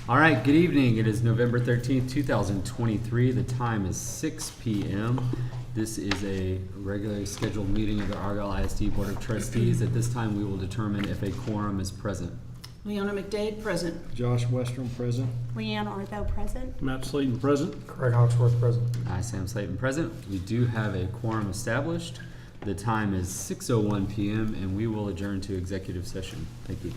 All right, good evening. It is November 13th, 2023. The time is 6 p.m. This is a regularly scheduled meeting of the Argyle ISD Board of Trustees. At this time, we will determine if a quorum is present. Leona McDade, present. Josh Westrom, present. Leanne Artho, present. Matt Slayton, present. Craig Hawksworth, present. I, Sam Slayton, present. We do have a quorum established. The time is 6:01 p.m. and we will adjourn to executive session. Thank you.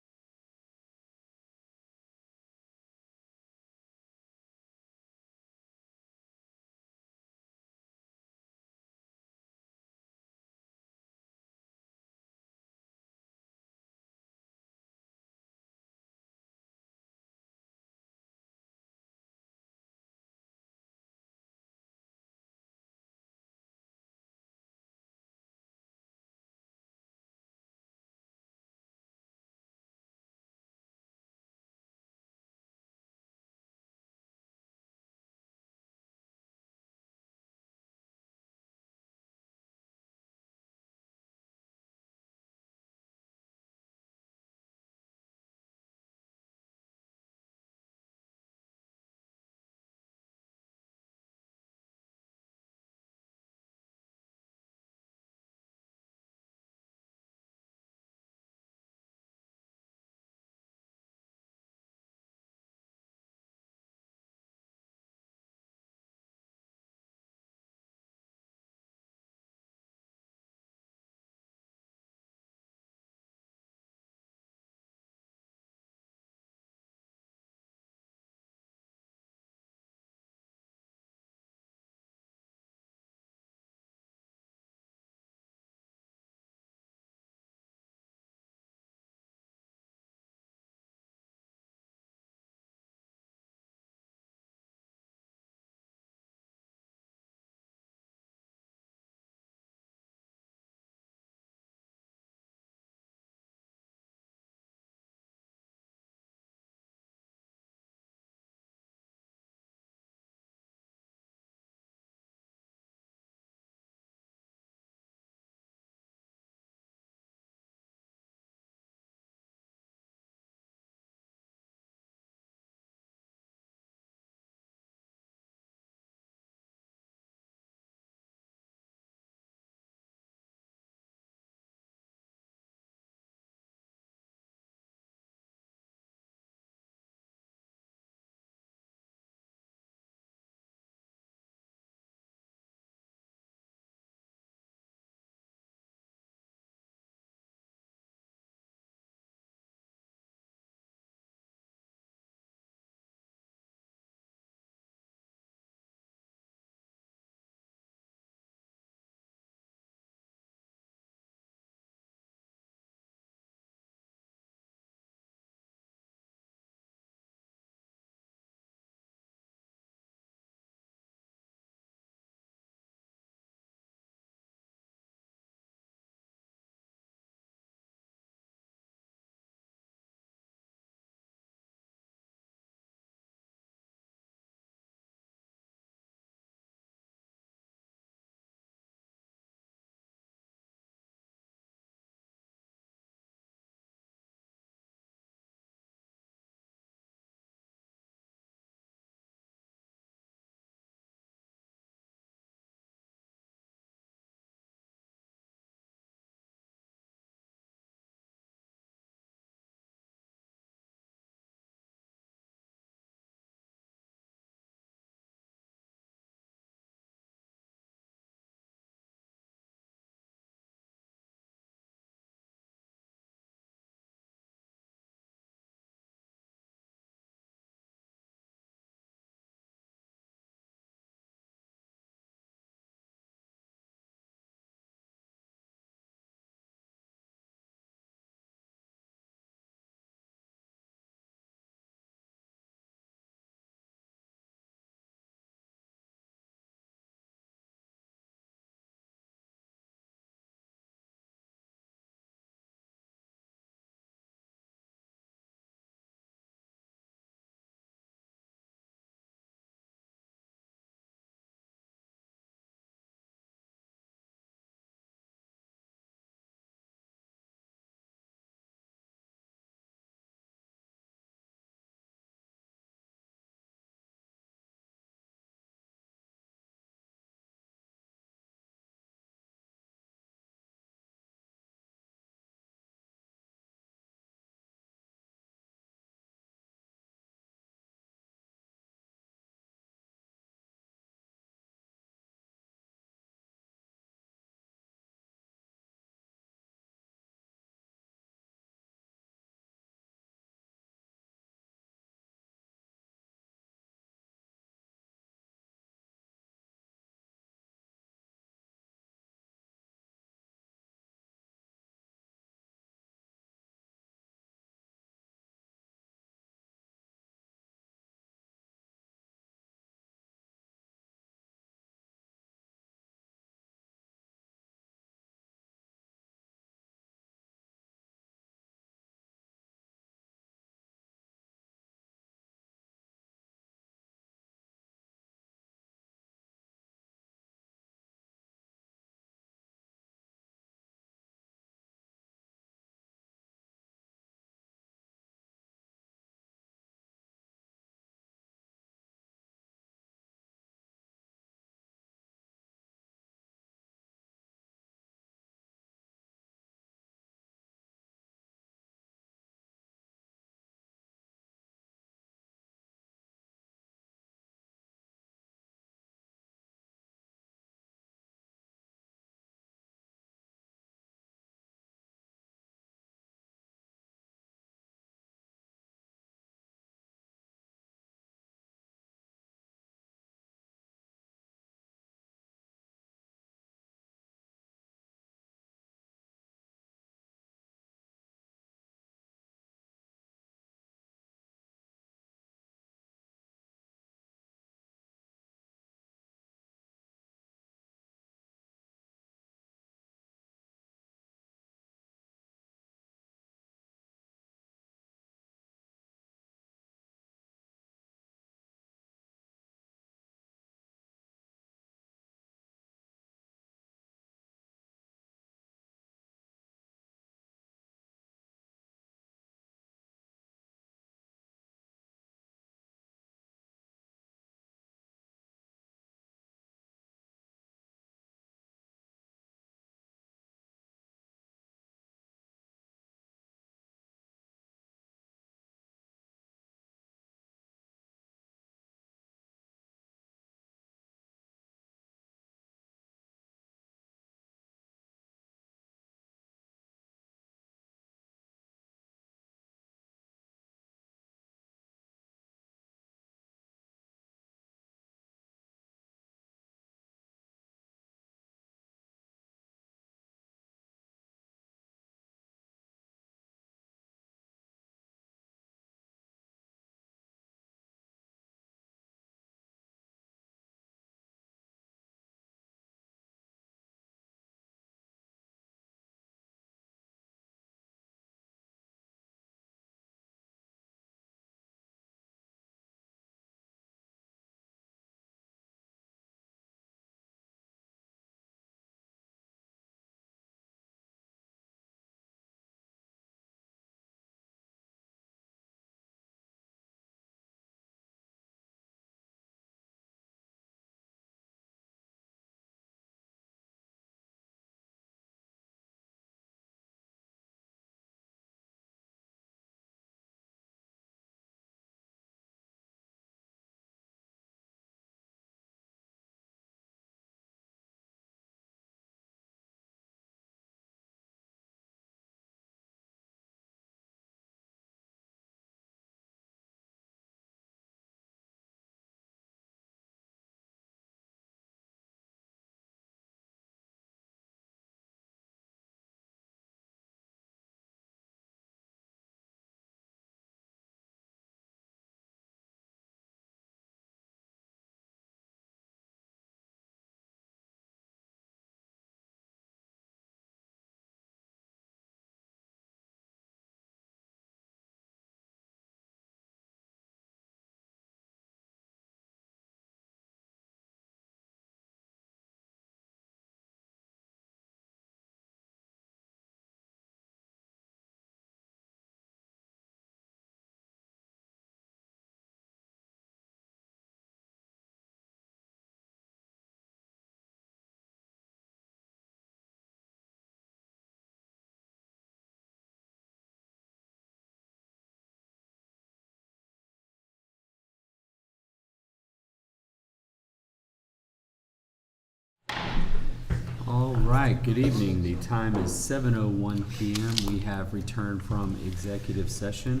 right, good evening. The time is 7:01 p.m. We have returned from executive session.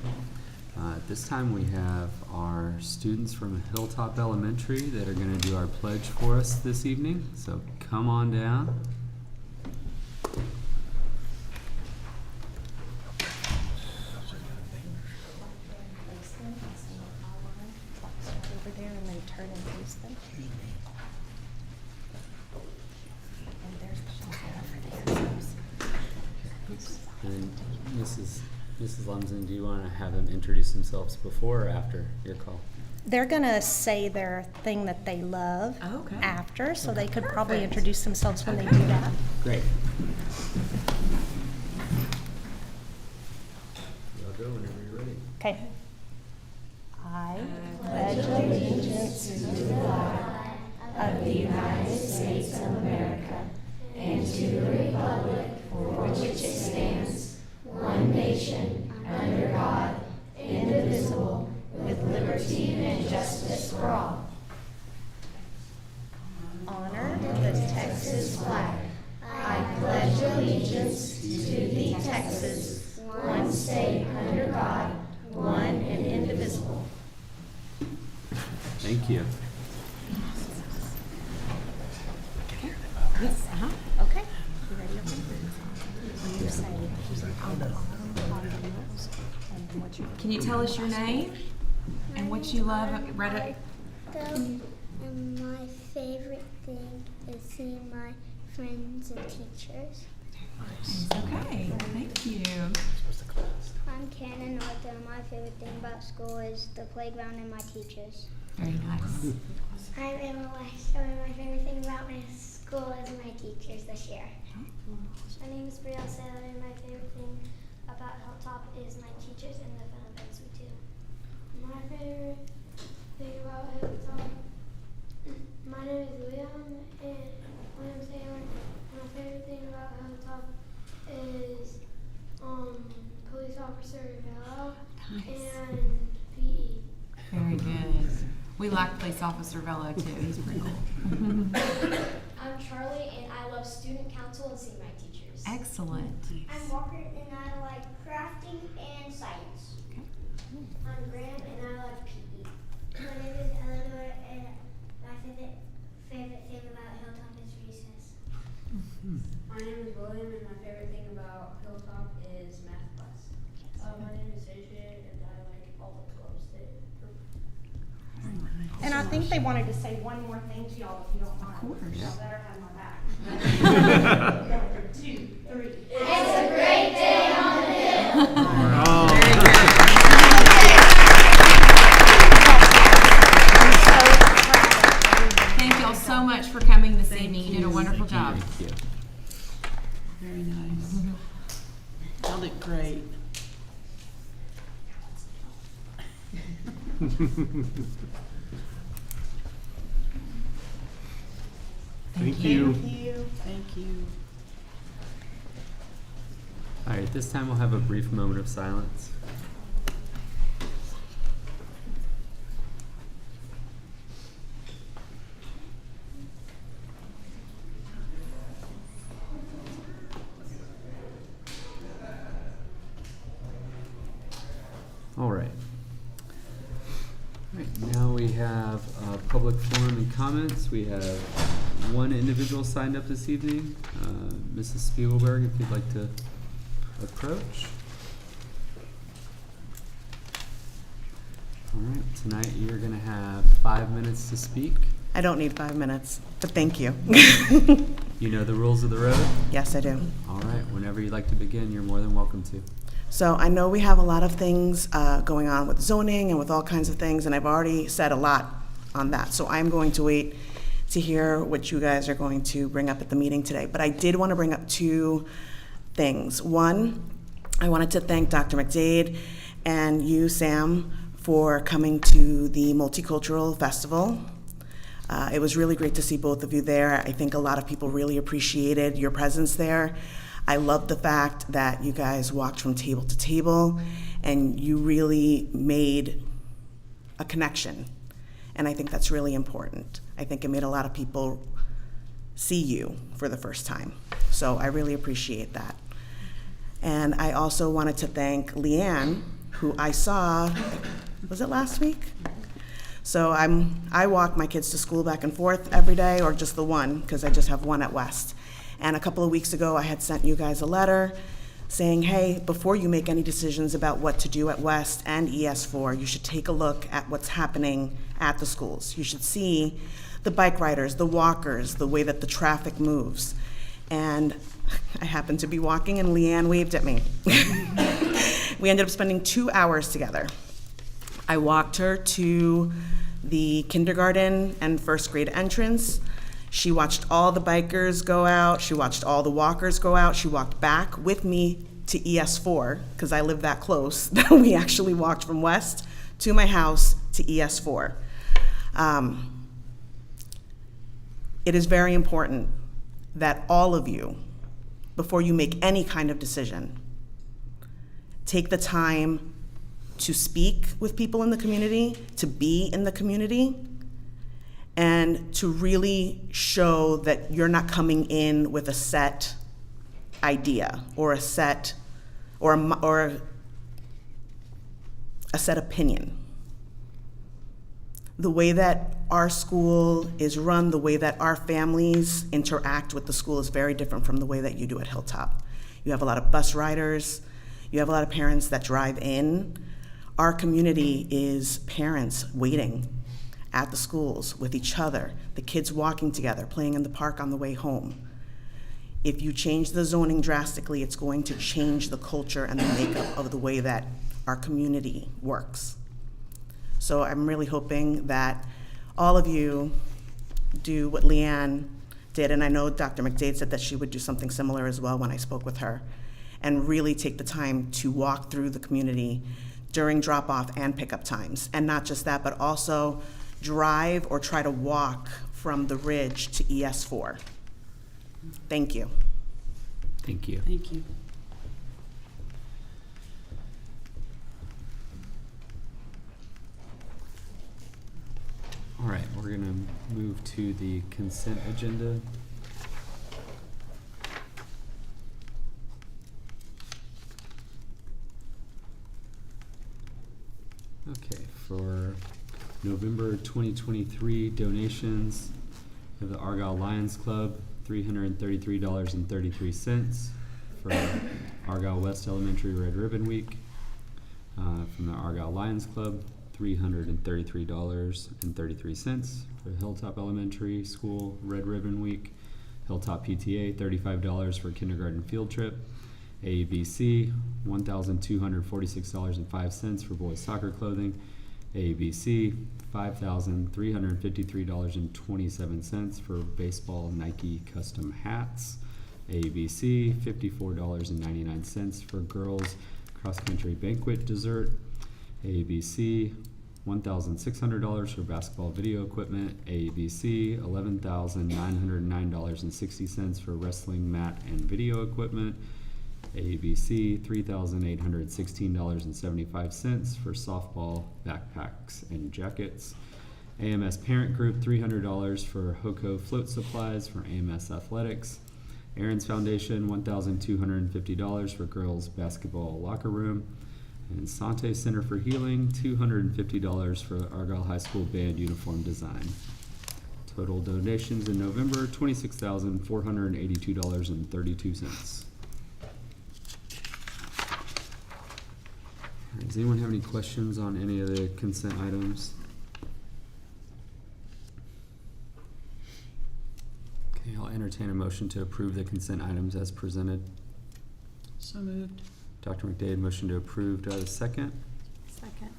At this time, we have our students from Hilltop Elementary that are going to do our pledge for us this evening. So come on down. Over there and then turn and face them. And there's the over there. And Mrs. Lumsden, do you want to have them introduce themselves before or after your call? They're gonna say their thing that they love Okay. after, so they could probably Perfect. introduce themselves when they do that. Great. Y'all go whenever you're ready. Okay. I pledge allegiance to the flag of the United States of America and to the republic for which it stands, one nation, under God, indivisible, with liberty and justice for all. Honor the Texas flag. I pledge allegiance to the Texas, one state under God, one and indivisible. Thank you. Yes, okay. You ready? You say, on the bottom nose, and then what you. Can you tell us your name and what you love? My favorite thing is seeing my friends and teachers. Okay, thank you. I'm Cannon Arthur, and my favorite thing about school is the playground and my teachers. Very nice. I'm Emma West, and my favorite thing about my school is my teachers this year. My name is Brielle Saylor, and my favorite thing about Hilltop is my teachers and the fun events we do. My favorite thing about Hilltop, my name is William Saylor, and my favorite thing about Hilltop is police officer Vela and PE. Very good. We like Police Officer Velo too. He's pretty cool. I'm Charlie, and I love student council and seeing my teachers. Excellent. I'm Walker, and I like crafting and science. Okay. I'm Graham, and I like PE. My name is Eleanor, and my favorite thing about Hilltop is recess. My name is William, and my favorite thing about Hilltop is math class. My name is AJ, and I like all the clubs that And I think they wanted to say one more thing to y'all, if you don't mind. Of course. Y'all better have my back. 1, 2, 3. It's a great day on the hill. Very good. Thank y'all so much for coming this evening. You did a wonderful job. Thank you. Very nice. Y'all did great. Thank you. Thank you. All right, this time we'll have a brief moment of silence. All right. All right, now we have public forum and comments. We have one individual signed up this evening. Mrs. Spiegelberg, if you'd like to approach. All right, tonight you're going to have 5 minutes to speak. I don't need 5 minutes, but thank you. You know the rules of the road? Yes, I do. All right, whenever you'd like to begin, you're more than welcome to. So I know we have a lot of things going on with zoning and with all kinds of things, and I've already said a lot on that. So I'm going to wait to hear what you guys are going to bring up at the meeting today. But I did want to bring up 2 things. One, I wanted to thank Dr. McDade and you, Sam, for coming to the Multicultural Festival. It was really great to see both of you there. I think a lot of people really appreciated your presence there. I love the fact that you guys walked from table to table and you really made a connection. And I think that's really important. I think it made a lot of people see you for the first time. So I really appreciate that. And I also wanted to thank Leanne, who I saw, was it last week? So I walk my kids to school back and forth every day, or just the one, because I just have one at West. And a couple of weeks ago, I had sent you guys a letter saying, hey, before you make any decisions about what to do at West and ES4, you should take a look at what's happening at the schools. You should see the bike riders, the walkers, the way that the traffic moves. And I happened to be walking and Leanne waved at me. We ended up spending 2 hours together. I walked her to the kindergarten and first grade entrance. She watched all the bikers go out. She watched all the walkers go out. She walked back with me to ES4, because I live that close. We actually walked from West to my house to ES4. It is very important that all of you, before you make any kind of decision, take the time to speak with people in the community, to be in the community, and to really show that you're not coming in with a set idea or a set opinion. The way that our school is run, the way that our families interact with the school is very different from the way that you do at Hilltop. You have a lot of bus riders, you have a lot of parents that drive in. Our community is parents waiting at the schools with each other, the kids walking together, playing in the park on the way home. If you change the zoning drastically, it's going to change the culture and the makeup of the way that our community works. So I'm really hoping that all of you do what Leanne did, and I know Dr. McDade said that she would do something similar as well when I spoke with her, and really take the time to walk through the community during drop-off and pickup times. And not just that, but also drive or try to walk from the Ridge to ES4. Thank you. Thank you. Thank you. All right, we're gonna move to the consent agenda. Okay, for November 2023 donations, we have the Argyle Lions Club, $333.33 for Argyle West Elementary Red Ribbon Week. From the Argyle Lions Club, $333.33 for Hilltop Elementary School Red Ribbon Week. Hilltop PTA, $35 for kindergarten field trip. AABC, $1,246.05 for boys soccer clothing. AABC, $5,353.27 for baseball Nike custom hats. AABC, $54.99 for girls cross country banquet dessert. AABC, $1,600 for basketball video equipment. AABC, $11,909.60 for wrestling mat and video equipment. AABC, $3,816.75 for softball backpacks and jackets. AMS Parent Group, $300 for HOCO float supplies for AMS Athletics. Aaron's Foundation, $1,250 for girls basketball locker room. And Sante Center for Healing, $250 for Argyle High School band uniform design. Total donations in November, $26,482.32. Does anyone have any questions on any of the consent items? Okay, I'll entertain a motion to approve the consent items as presented. So moved. Dr. McDade, motion to approve. Do I have a second? Second.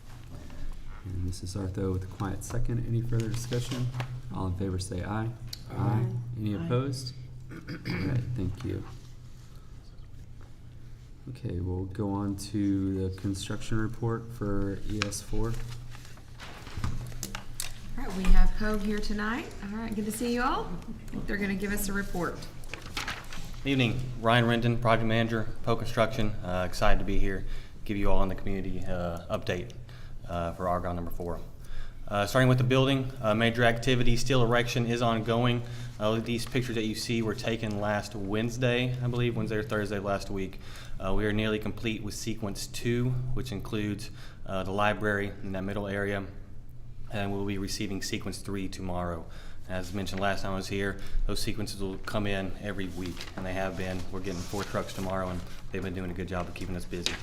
And Mrs. Artho with a quiet second. Any further discussion? All in favor say aye. Aye. Any Aye. opposed? All right, thank you. Okay, we'll go on to the construction report for ES4. All right, we have Poe here tonight. All right, good to see you all. I think they're gonna give us a report. Evening, Ryan Renton, Project Manager, Poe Construction. Excited to be here, give you all in the community update for Argyle number 4. Starting with the building, major activity, steel erection is ongoing. These pictures that you see were taken last Wednesday, I believe, Wednesday or Thursday last week. We are nearly complete with sequence 2, which includes the library in that middle area, and we'll be receiving sequence 3 tomorrow. As mentioned last time I was here, those sequences will come in every week, and they have been. We're getting 4 trucks tomorrow, and they've been doing a good job of keeping us busy.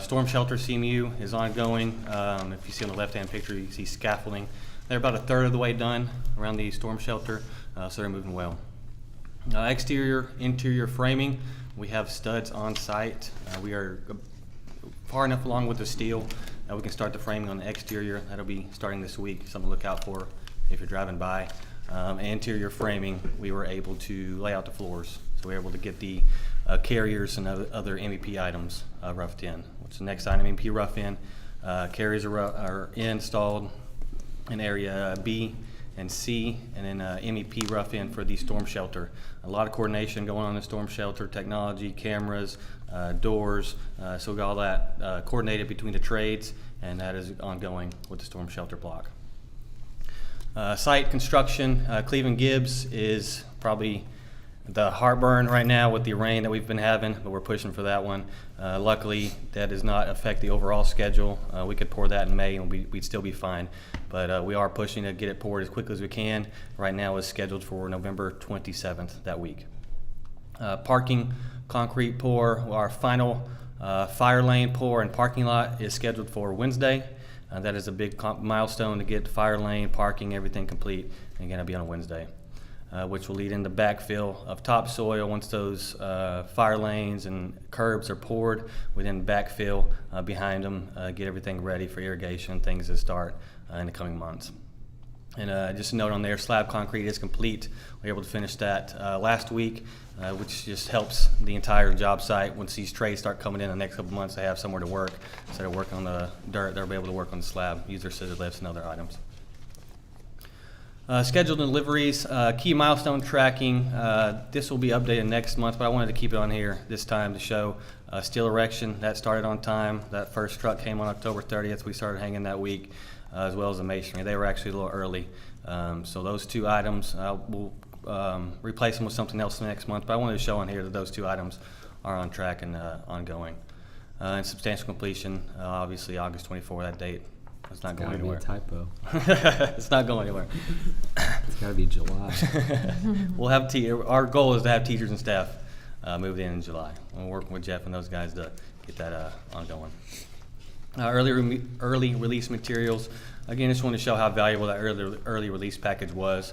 Storm shelter CMU is ongoing. If you see on the left-hand picture, you see scaffolding. They're about a third of the way done around the storm shelter, so they're moving well. Exterior, interior framing, we have studs on site. We are far enough along with the steel that we can start the framing on the exterior. That'll be starting this week, something to look out for if you're driving by. Interior framing, we were able to lay out the floors, so we were able to get the carriers and other MEP items roughed in. Which the next item, MEP rough in. Carriers are installed in area B and C, and then MEP rough in for the storm shelter. A lot of coordination going on in the storm shelter, technology, cameras, doors, so we got all that coordinated between the trades, and that is ongoing with the storm shelter block. Site construction, Cleveland Gibbs is probably the heartburn right now with the rain that we've been having, but we're pushing for that one. Luckily, that does not affect the overall schedule. We could pour that in May and we'd still be fine, but we are pushing to get it poured as quickly as we can. Right now it's scheduled for November 27th that week. Parking, concrete pour, our final fire lane pour and parking lot is scheduled for Wednesday. That is a big milestone to get fire lane, parking, everything complete, and again, it'll be on a Wednesday. Which will lead into backfill of topsoil. Once those fire lanes and curbs are poured, we then backfill behind them, get everything ready for irrigation, things to start in the coming months. And just a note on there, slab concrete is complete. We were able to finish that last week, which just helps the entire job site. Once these trays start coming in the next couple months, they have somewhere to work. Instead of working on the dirt, they'll be able to work on the slab, use their scissor lifts and other items. Scheduled deliveries, key milestone tracking. This will be updated next month, but I wanted to keep it on here this time to show steel erection. That started on time. That first truck came on October 30th. We started hanging that week, as well as the masonry. They were actually a little early. So those 2 items, we'll replace them with something else next month, but I wanted to show on here that those 2 items are on track and ongoing. And substantial completion, obviously August 24th, that date. It's not going anywhere. It's gotta be a typo. It's not going anywhere. It's gotta be July. We'll have our goal is to have teachers and staff moved in July. We're working with Jeff and those guys to get that ongoing. Early release materials. Again, just want to show how valuable that early release package was.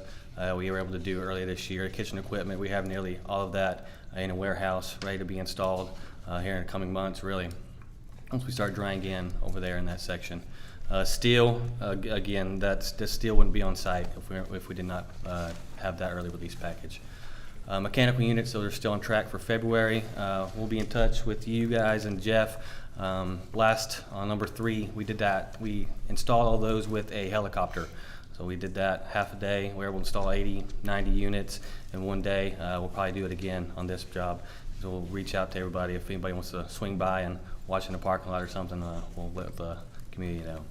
We were able to do earlier this year. Kitchen equipment, we have nearly all of that in a warehouse ready to be installed here in the coming months, really, once we start drying in over there in that section. Steel, again, the steel wouldn't be on site if we did not have that early release package. Mechanical units, those are still on track for February. We'll be in touch with you guys and Jeff. Last, on number 3, we did that. We installed all those with a helicopter. So we did that half a day. We were able to install 80, 90 units in one day. We'll probably do it again on this job. So we'll reach out to everybody. If anybody wants to swing by and watch in the parking lot or something, we'll let the community know.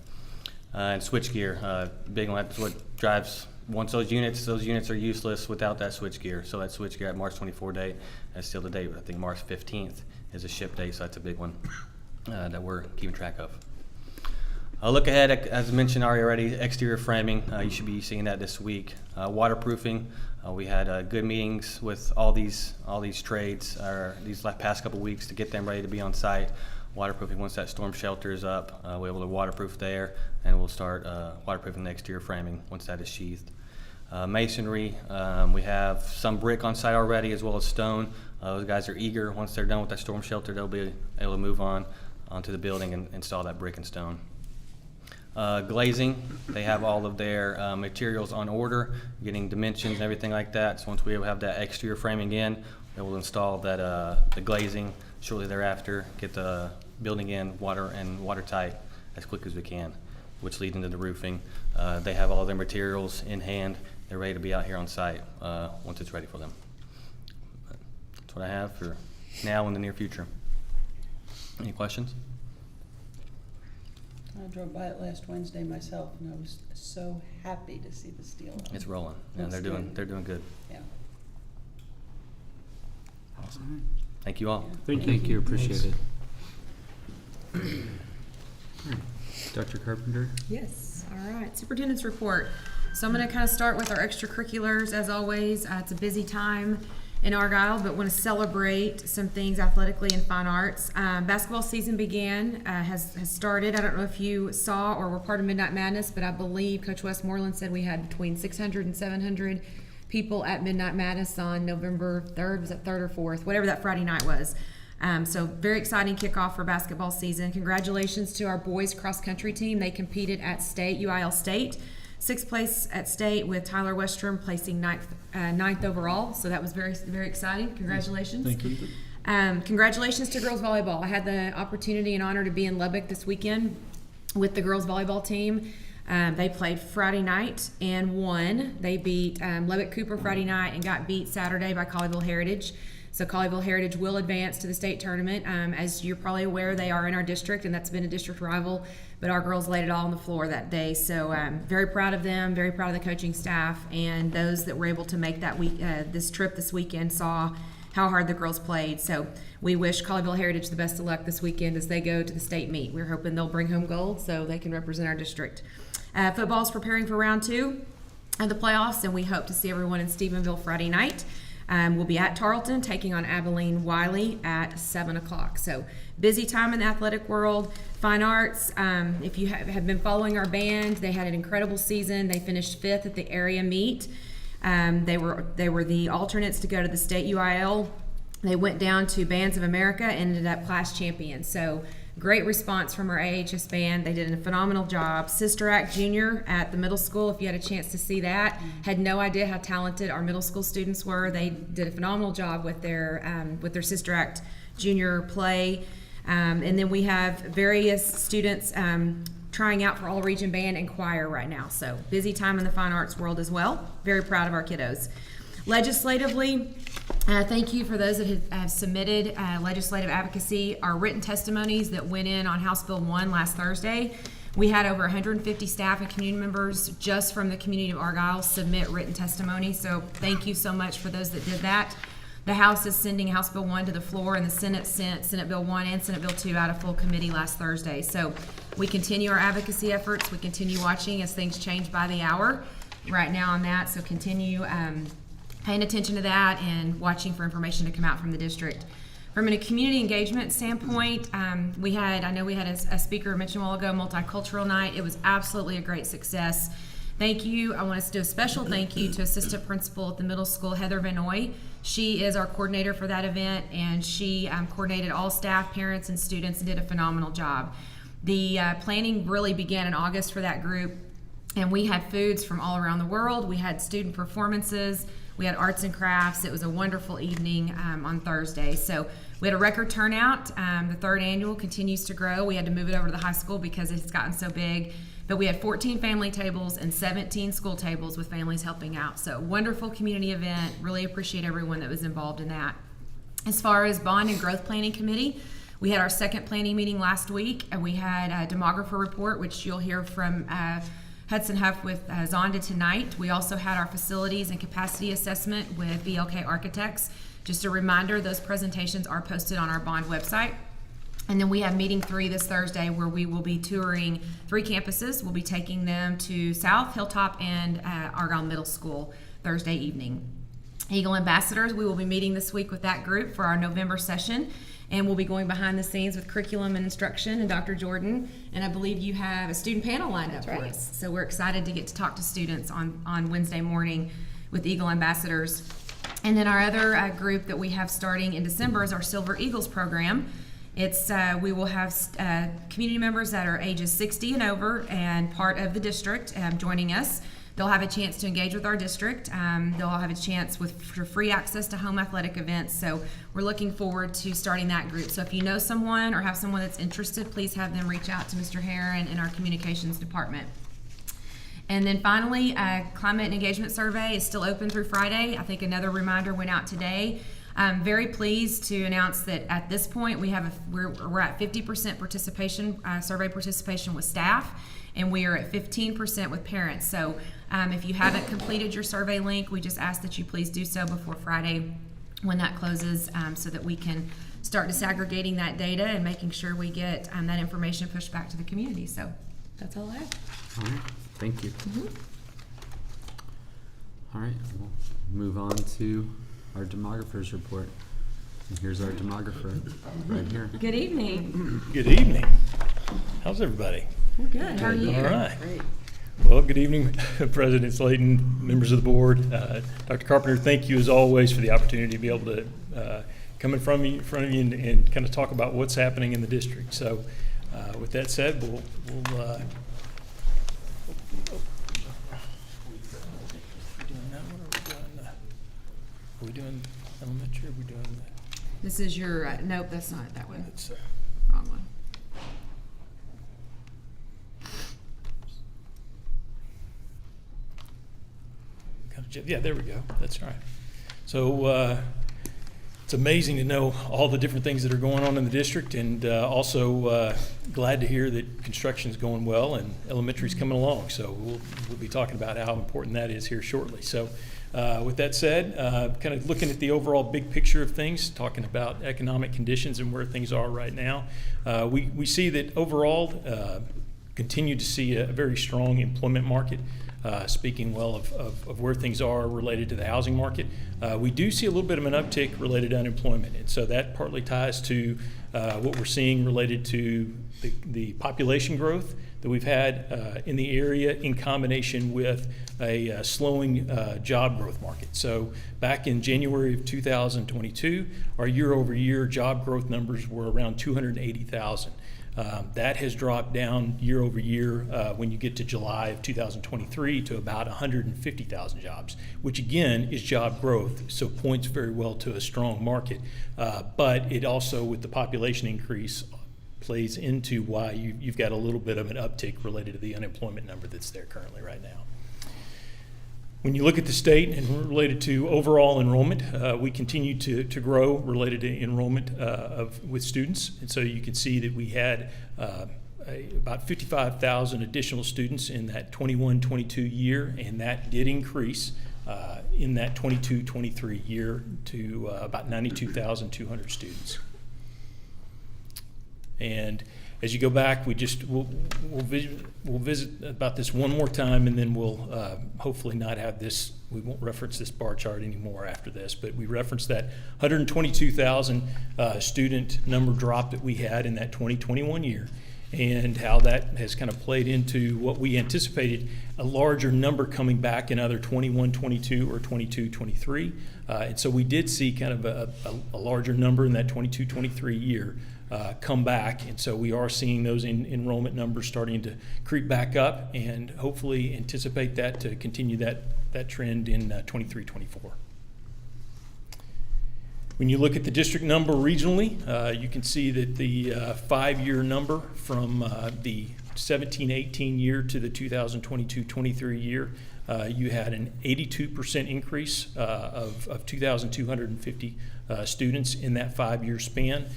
And switchgear, big one. That's what drives. Once those units are useless without that switchgear. So that switchgear at March 24 date, that's still the date. I think March 15th is a ship date, so that's a big one that we're keeping track of. Look ahead, as mentioned already, exterior framing. You should be seeing that this week. Waterproofing. We had good meetings with all these trades these past couple weeks to get them ready to be on site. Waterproofing, once that storm shelter is up, we're able to waterproof there, and we'll start waterproofing the exterior framing once that is sheathed. Masonry, we have some brick on site already as well as stone. Those guys are eager. Once they're done with that storm shelter, they'll be able to move onto the building and install that brick and stone. Glazing, they have all of their materials on order, getting dimensions and everything like that. So once we have that exterior framing in, they will install that the glazing shortly thereafter, get the building in watertight as quick as we can, which leads into the roofing. They have all their materials in hand. They're ready to be out here on site once it's ready for them. That's what I have for now and the near future. Any questions? I drove by it last Wednesday myself, and I was so happy to see the steel. on it. It's rolling. Yeah, Looks they're good. doing good. Yeah. Awesome. Thank you all. Thank you, appreciate it. Dr. Carpenter? Yes, all right, superintendent's report. So I'm gonna kind of start with our extracurriculars, as always. It's a busy time in Argyle, but want to celebrate some things athletically and fine arts. Basketball season began, has started. I don't know if you saw or were part of Midnight Madness, but I believe Coach Westmoreland said we had between 600 and 700 people at Midnight Madness on November 3rd, was it 3rd or 4th, whatever that Friday night was. So very exciting kickoff for basketball season. Congratulations to our boys cross country team. They competed at state, UIL State. 6th place at state with Tyler Westrom placing ninth overall. So that was very, very exciting. Congratulations. Thank you. Congratulations to girls volleyball. I had the opportunity and honor to be in Lubbock this weekend with the girls volleyball team. They played Friday night and won. They beat Lubbock Cooper Friday night and got beat Saturday by Colleyville Heritage. So Colleyville Heritage will advance to the state tournament. As you're probably aware, they are in our district, and that's been a district rival, but our girls laid it all on the floor that day. So very proud of them, very proud of the coaching staff, and those that were able to make that this trip this weekend saw how hard the girls played. So we wish Colleyville Heritage the best of luck this weekend as they go to the state meet. We're hoping they'll bring home gold so they can represent our district. Football's preparing for round 2 of the playoffs, and we hope to see everyone in Stephenville Friday night. We'll be at Tarleton taking on Abilene Wiley at 7 o'clock. So busy time in the athletic world. Fine arts, if you have been following our band, they had an incredible season. They finished 5th at the area meet. They were the alternates to go to the state UIL. They went down to Bands of America and ended up class champions. So great response from our AHS band. They did a phenomenal job. Sister Act Junior at the middle school, if you had a chance to see that, had no idea how talented our middle school students were. They did a phenomenal job with their Sister Act Junior play. And then we have various students trying out for all region band and choir right now. So busy time in the fine arts world as well. Very proud of our kiddos. Legislatively, thank you for those that have submitted legislative advocacy. Our written testimonies that went in on House Bill 1 last Thursday, we had over 150 staff and community members just from the community of Argyle submit written testimony. So thank you so much for those that did that. The House is sending House Bill 1 to the floor, and the Senate sent Senate Bill 1 and Senate Bill 2 out of full committee last Thursday. So we continue our advocacy efforts. We continue watching as things change by the hour right now on that. So continue paying attention to that and watching for information to come out from the district. From a community engagement standpoint, I know we had a speaker mentioned a while ago, multicultural night. It was absolutely a great success. Thank you. I want to do a special thank you to Assistant Principal at the middle school, Heather Van Oy. She is our coordinator for that event, and she coordinated all staff, parents, and students and did a phenomenal job. The planning really began in August for that group, and we had foods from all around the world. We had student performances. We had arts and crafts. It was a wonderful evening on Thursday. So we had a record turnout. The 3rd annual continues to grow. We had to move it over to the high school because it's gotten so big. But we had 14 family tables and 17 school tables with families helping out. So wonderful community event. Really appreciate everyone that was involved in that. As far as Bond and Growth Planning Committee, we had our 2nd planning meeting last week, and we had a demographer report, which you'll hear from Hudson Huff with Zonda tonight. We also had our facilities and capacity assessment with BLK Architects. Just a reminder, those presentations are posted on our Bond website. And then we have meeting 3 this Thursday where we will be touring 3 campuses. We'll be taking them to South, Hilltop, and Argyle Middle School Thursday evening. Eagle Ambassadors, we will be meeting this week with that group for our November session. And we'll be going behind the scenes with curriculum and instruction and Dr. Jordan. And I believe you have a student panel lined up for us. So we're excited to get to talk to students on Wednesday morning with Eagle Ambassadors. And then our other group that we have starting in December is our Silver Eagles program. We will have community members that are ages 60 and over and part of the district joining us. They'll have a chance to engage with our district. They'll have a chance for free access to home athletic events. So we're looking forward to starting that group. So if you know someone or have someone that's interested, please have them reach out to Mr. Heron in our communications department. And then finally, climate and engagement survey is still open through Friday. I think another reminder went out today. I'm very pleased to announce that at this point we're at 50% participation, survey participation with staff, and we are at 15% with parents. So if you haven't completed your survey link, we just ask that you please do so before Friday when that closes, so that we can start disaggregating that data and making sure we get that information pushed back to the community. So that's all I have. All right, thank you. All right, we'll move on to our demographer's report. And here's our demographer right here. Good evening. Good evening. How's everybody? We're good. How are you? All right. Well, good evening, President Slayton, members of the board. Dr. Carpenter, thank you as always for the opportunity to be able to come in front of you and kind of talk about what's happening in the district. So with that said, we'll are we doing elementary? Are we doing This is your, nope, that's not that one. it's, Wrong one. yeah, there we go. That's right. So it's amazing to know all the different things that are going on in the district, and also glad to hear that construction is going well and elementary is coming along. So we'll be talking about how important that is here shortly. So with that said, kind of looking at the overall big picture of things, talking about economic conditions and where things are right now, we see that overall continue to see a very strong employment market. Speaking well of where things are related to the housing market, we do see a little bit of an uptick related to unemployment, and so that partly ties to what we're seeing related to the population growth that we've had in the area in combination with a slowing job growth market. So back in January of 2022, our year-over-year job growth numbers were around 280,000. That has dropped down year over year when you get to July of 2023 to about 150,000 jobs, which again is job growth, so points very well to a strong market. But it also, with the population increase, plays into why you've got a little bit of an uptick related to the unemployment number that's there currently right now. When you look at the state and related to overall enrollment, we continue to grow related to enrollment with students. And so you can see that we had about 55,000 additional students in that 21-22 year, and that did increase in that 22-23 year to about 92,200 students. And as you go back, we'll visit about this one more time, and then we'll hopefully not have this. We won't reference this bar chart anymore after this, but we referenced that 122,000 student number drop that we had in that 2021 year, and how that has kind of played into what we anticipated, a larger number coming back in either 21-22 or 22-23. And so we did see kind of a larger number in that 22-23 year come back, and so we are seeing those enrollment numbers starting to creep back up, and hopefully anticipate that to continue that trend in 23-24. When you look at the district number regionally, you can see that the 5-year number from the 17-18 year to the 2022-23 year, you had an 82% increase of 2,250 students in that 5-year span.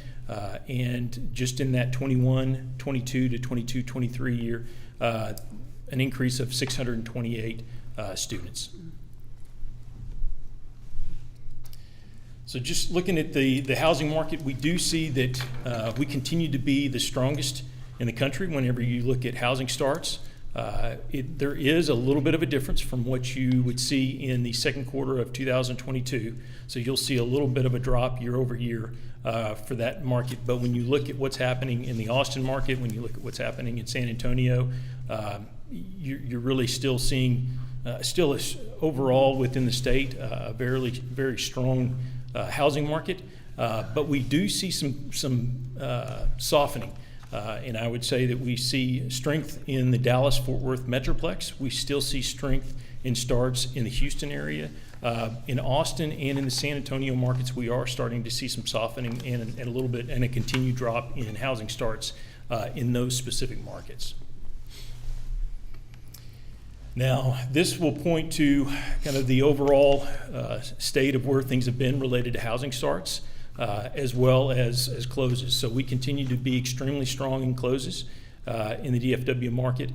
And just in that 21-22 to 22-23 year, an increase of 628 students. So just looking at the housing market, we do see that we continue to be the strongest in the country whenever you look at housing starts. There is a little bit of a difference from what you would see in the second quarter of 2022. So you'll see a little bit of a drop year over year for that market. But when you look at what's happening in the Austin market, when you look at what's happening in San Antonio, you're really still seeing, overall within the state, a very, very strong housing market. But we do see some softening. And I would say that we see strength in the Dallas-Fort Worth Metroplex. We still see strength in starts in the Houston area. In Austin and in the San Antonio markets, we are starting to see some softening and a little bit and a continued drop in housing starts in those specific markets. Now, this will point to kind of the overall state of where things have been related to housing starts, as well as closes. So we continue to be extremely strong in closes in the DFW market.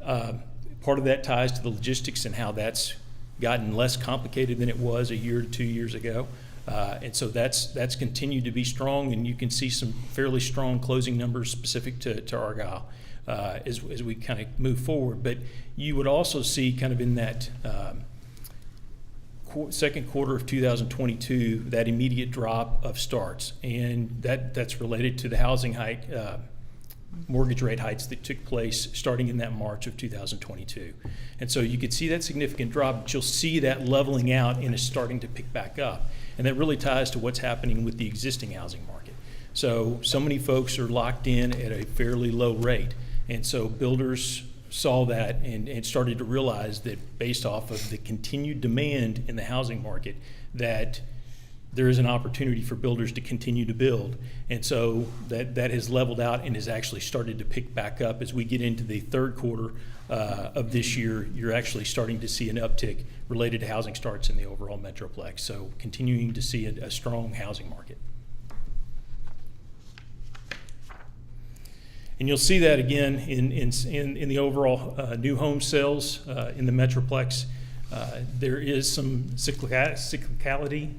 Part of that ties to the logistics and how that's gotten less complicated than it was a year to 2 years ago. And so that's continued to be strong, and you can see some fairly strong closing numbers specific to Argyle as we kind of move forward. But you would also see kind of in that second quarter of 2022, that immediate drop of starts, and that's related to the housing hike, mortgage rate hikes that took place starting in that March of 2022. And so you could see that significant drop, but you'll see that leveling out and it's starting to pick back up. And that really ties to what's happening with the existing housing market. So many folks are locked in at a fairly low rate. And so builders saw that and started to realize that based off of the continued demand in the housing market, that there is an opportunity for builders to continue to build. And so that has leveled out and has actually started to pick back up. As we get into the third quarter of this year, you're actually starting to see an uptick related to housing starts in the overall Metroplex. So continuing to see a strong housing market. And you'll see that again in the overall new home sales in the Metroplex. There is some cyclicality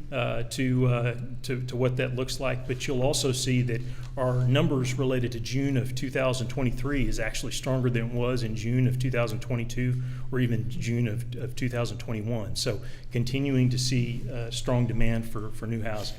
to what that looks like, but you'll also see that our numbers related to June of 2023 is actually stronger than it was in June of 2022 or even June of 2021. So continuing to see strong demand for new housing.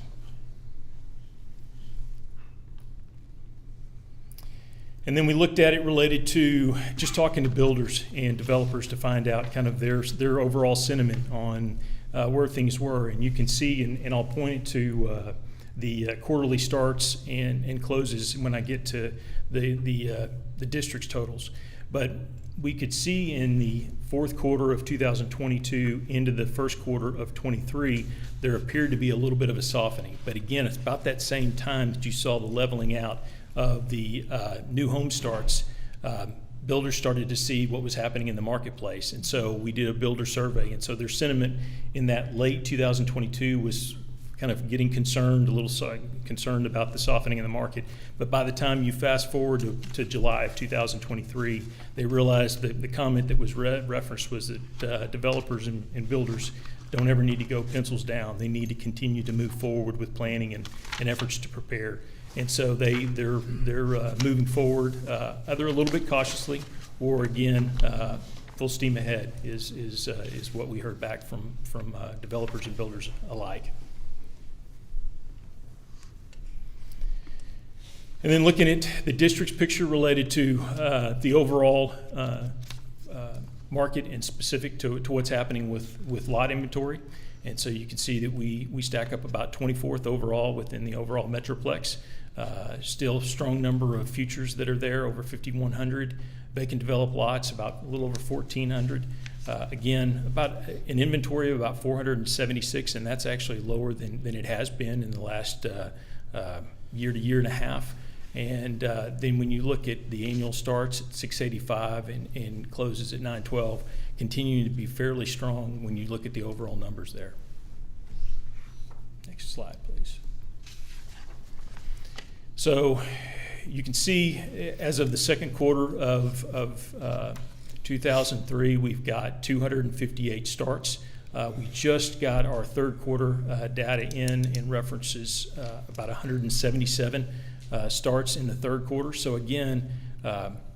And then we looked at it related to just talking to builders and developers to find out kind of their overall sentiment on where things were. And you can see, and I'll point it to the quarterly starts and closes when I get to the district's totals. But we could see in the fourth quarter of 2022 into the first quarter of 23, there appeared to be a little bit of a softening. But again, it's about that same time that you saw the leveling out of the new home starts. Builders started to see what was happening in the marketplace, and so we did a builder survey, and so their sentiment in that late 2022 was kind of getting concerned, a little concerned about the softening in the market. But by the time you fast forward to July of 2023, they realized that the comment that was referenced was that developers and builders don't ever need to go pencils down. They need to continue to move forward with planning and efforts to prepare. And so they're moving forward, either a little bit cautiously, or again, full steam ahead is what we heard back from developers and builders alike. And then looking at the district's picture related to the overall market and specific to what's happening with lot inventory. And so you can see that we stack up about 24th overall within the overall Metroplex. Still a strong number of futures that are there, over 5,100. Vacant developed lots, about a little over 1,400. Again, about an inventory of about 476, and that's actually lower than it has been in the last year to year and a half. And then when you look at the annual starts at 685 and closes at 912, continuing to be fairly strong when you look at the overall numbers there. Next slide, please. So you can see as of the second quarter of 2003, we've got 258 starts. We just got our third quarter data in references about 177 starts in the third quarter. So again,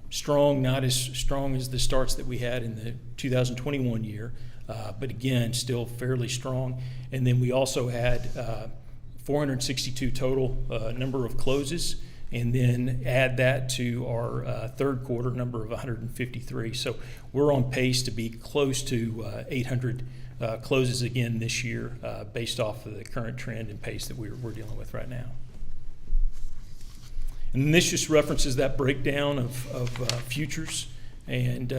strong, not as strong as the starts that we had in the 2021 year, but again, still fairly strong. And then we also had 462 total number of closes, and then add that to our third quarter number of 153. So we're on pace to be close to 800 closes again this year based off of the current trend and pace that we're dealing with right now. And this just references that breakdown of futures and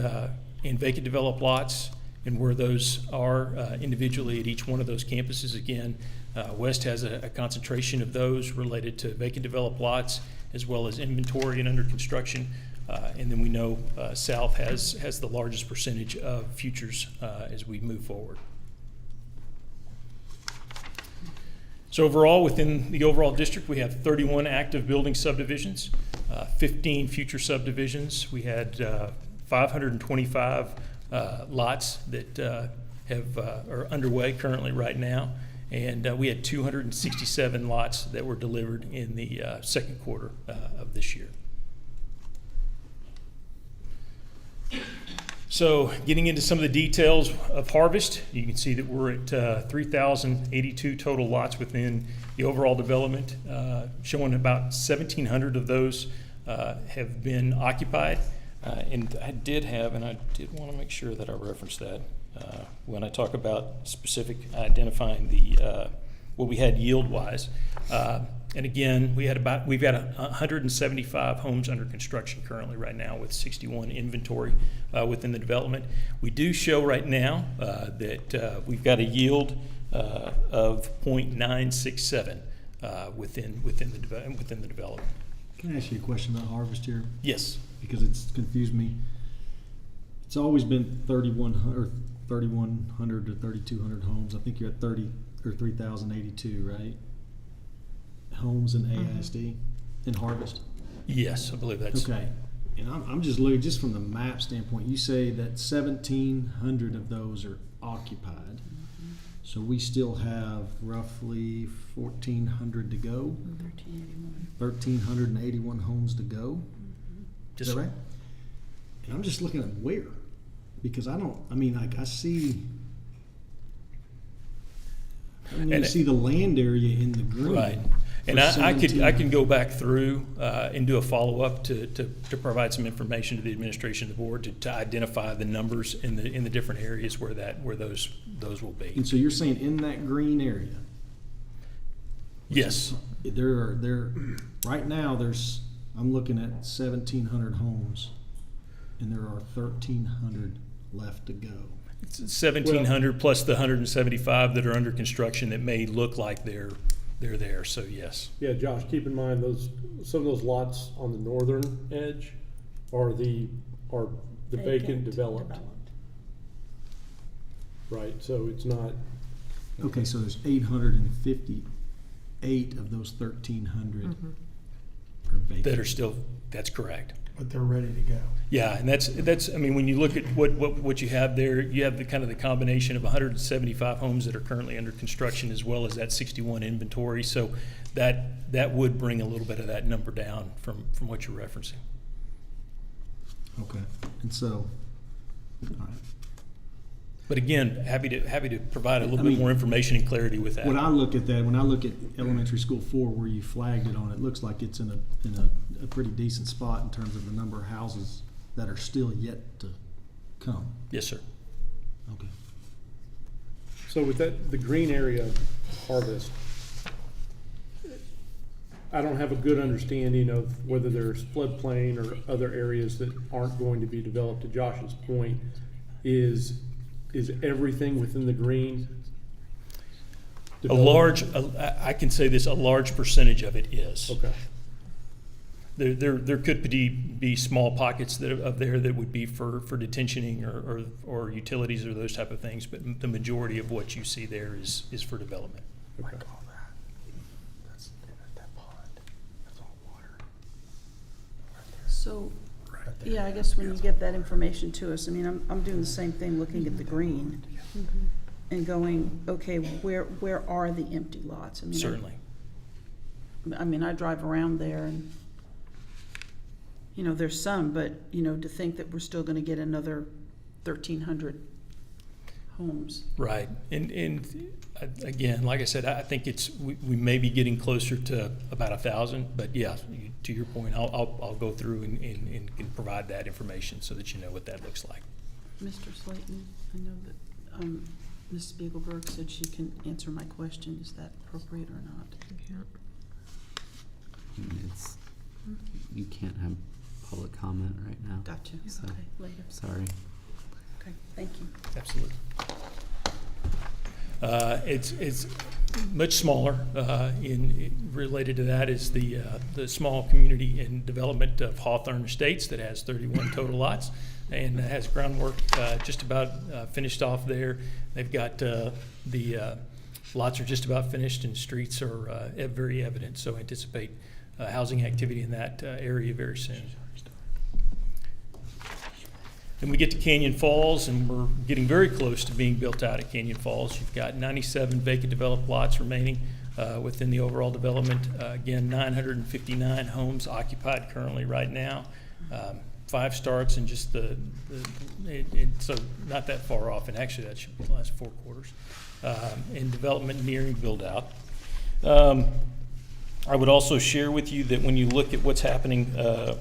vacant developed lots and where those are individually at each one of those campuses. Again, West has a concentration of those related to vacant developed lots as well as inventory and under construction. And then we know South has the largest percentage of futures as we move forward. So overall, within the overall district, we have 31 active building subdivisions, 15 future subdivisions. We had 525 lots that are underway currently right now, and we had 267 lots that were delivered in the second quarter of this year. So getting into some of the details of harvest, you can see that we're at 3,082 total lots within the overall development, showing about 1,700 of those have been occupied. And I did want to make sure that I reference that when I talk about specific identifying the what we had yield-wise. And again, we've got 175 homes under construction currently right now with 61 inventory within the development. We do show right now that we've got a yield of 0.967 within the development. Can I ask you a question about harvest here? Yes. Because it's confused me. It's always been 3,100 to 3,200 homes. I think you're at 3,082, right? Homes in AISD in harvest. Yes, I believe that's Okay. And I'm just looking just from the map standpoint. You say that 1,700 of those are occupied. So we still have roughly 1,400 to go. 1,381 homes to go. Is that right? And I'm just looking at where, because I see. I don't even see the land area in the green. right. And I can go back through and do a follow-up to provide some information to the administration of the board to identify the numbers in the different areas where those will be. And so you're saying in that green area, Yes. there right now I'm looking at 1,700 homes, and there are 1,300 left to go. It's 1,700 plus the 175 that are under construction that may look like they're there, so yes. Yeah, Josh, keep in mind some of those lots on the northern edge are the vacant developed. Right, so it's not. Okay, so there's 858 of those 1,300 are vacant. That are still, that's correct. But they're ready to go. Yeah, and that's I mean, when you look at what you have there, you have the kind of the combination of 175 homes that are currently under construction as well as that 61 inventory. So that would bring a little bit of that number down from what you're referencing. Okay, and so, all right. But again, happy to provide a little bit more information and clarity with that. When I look at elementary school 4 where you flagged it on, it looks like it's in a pretty decent spot in terms of the number of houses that are still yet to come. Yes, sir. Okay. So with the green area harvest, I don't have a good understanding of whether there's floodplain or other areas that aren't going to be developed. To Josh's point, is everything within the green developed? I can say this, a large percentage of it is. Okay. There could be small pockets that would be for detentioning or utilities or those type of things, but the majority of what you see there is for development. Okay. So, yeah, I guess when you get that information to us, I mean, I'm doing the same thing, looking at the green and going, okay, where are the empty lots? I mean, Certainly. I mean, I drive around there and, there's some, but, to think that we're still gonna get another 1,300 homes. Right, and again, like I said, I think we may be getting closer to about 1,000, but yeah, to your point, I'll go through and provide that information so that you know what that looks like. Mr. Slayton, I know that Ms. Spiegelberg said she can answer my question. Is that appropriate or not? You can't have public comment right now. Gotcha. So, Okay, later. sorry. Okay, thank you. Absolutely. It's much smaller. Related to that is the small community and development of Hawthorne Estates that has 31 total lots and has groundwork just about finished off there. They've got the lots are just about finished and streets are very evident. So anticipate housing activity in that area very soon. Then we get to Canyon Falls, and we're getting very close to being built out at Canyon Falls. You've got 97 vacant developed lots remaining within the overall development. Again, 959 homes occupied currently right now. 5 starts in just so not that far off, and actually that should be the last 4 quarters. And development nearing build out. I would also share with you that when you look at what's happening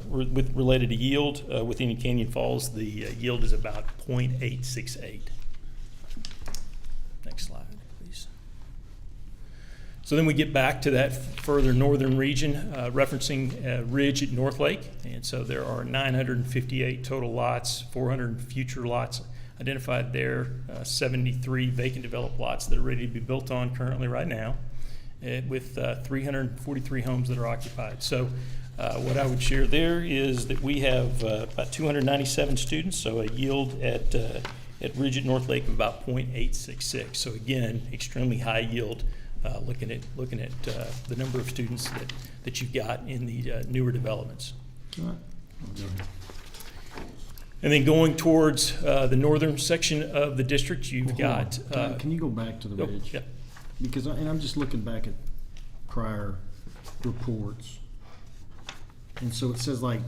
related to yield within Canyon Falls, the yield is about 0.868. Next slide, please. So then we get back to that further northern region, referencing Ridge at North Lake. And so there are 958 total lots, 400 future lots identified there, 73 vacant developed lots that are ready to be built on currently right now, with 343 homes that are occupied. So what I would share there is that we have about 297 students, so a yield at Ridge at North Lake of about 0.866. So again, extremely high yield, looking at the number of students that you've got in the newer developments. All right. And then going towards the northern section of the district, you've got... Can you go back to the Ridge? Yeah. Because, and I'm just looking back at prior reports. And so it says like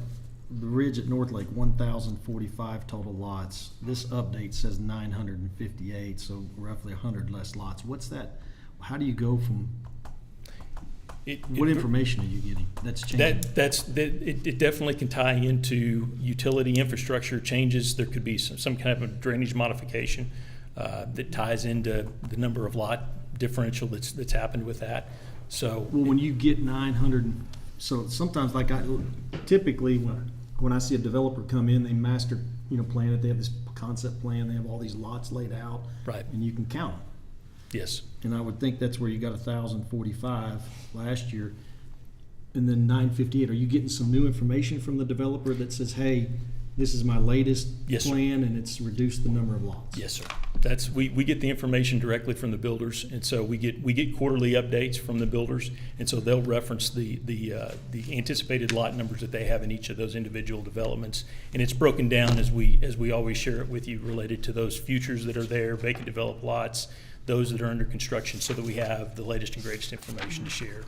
the Ridge at North Lake, 1,045 total lots. This update says 958, so roughly 100 less lots. What's that? How do you go from, what information are you getting that's changing? It definitely can tie into utility infrastructure changes. There could be some kind of a drainage modification that ties into the number of lot differential that's happened with that. So well, when you get 900, so sometimes like typically when I see a developer come in, they master plan it. They have this concept plan. They have all these lots laid out, right, and you can count them. Yes. And I would think that's where you got 1,045 last year, and then 958. Are you getting some new information from the developer that says, "Hey, this is my latest plan, and it's reduced the number of lots"? Yes, sir. That's we get the information directly from the builders, and so we get quarterly updates from the builders, and so they'll reference the anticipated lot numbers that they have in each of those individual developments, and it's broken down as we always share it with you related to those futures that are there, vacant developed lots, those that are under construction, so that we have the latest and greatest information to share.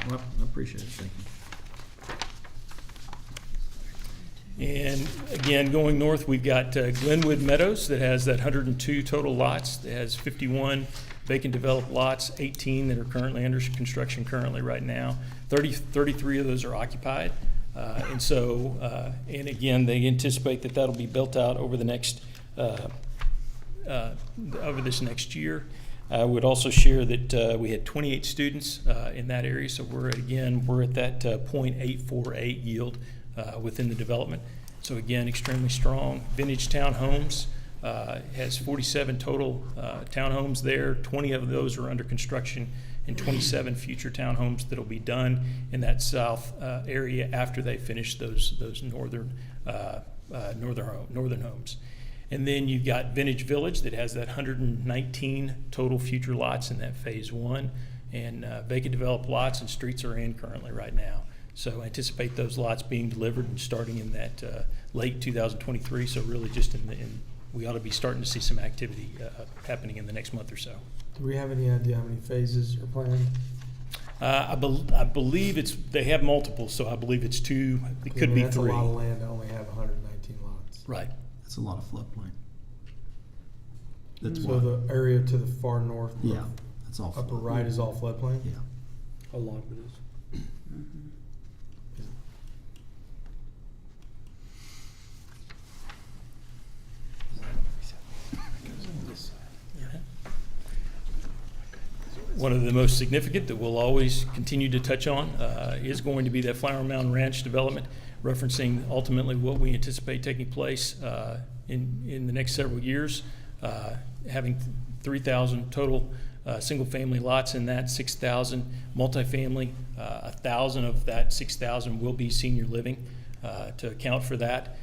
Well, I appreciate it. Thank you. And again, going north, we've got Glenwood Meadows that has that 102 total lots. That has 51 vacant developed lots, 18 that are currently under construction currently right now. 33 of those are occupied. And so, and again, they anticipate that that'll be built out over the next, over this next year. I would also share that we had 28 students in that area, so we're at that 0.848 yield within the development. So again, extremely strong. Vintage Townhomes has 47 total townhomes there. 20 of those are under construction, and 27 future townhomes that'll be done in that south area after they finish those northern homes. And then you've got Vintage Village that has that 119 total future lots in that phase 1, and vacant developed lots and streets are in currently right now. So anticipate those lots being delivered and starting in that late 2023. So really just we ought to be starting to see some activity happening in the next month or so. Do we have any idea how many phases are planned? I believe they have multiple, so I believe it's 2. It could be 3. That's a lot of land to only have 119 lots. Right. That's a lot of floodplain. That's So why. the area to the far north, Yeah, that's all. upper right is all floodplain? Yeah. A lot of it is. one of the most significant that we'll always continue to touch on is going to be that Flower Mound Ranch development, referencing ultimately what we anticipate taking place in the next several years, having 3,000 total single-family lots in that, 6,000 multifamily. 1,000 of that 6,000 will be senior living to account for that.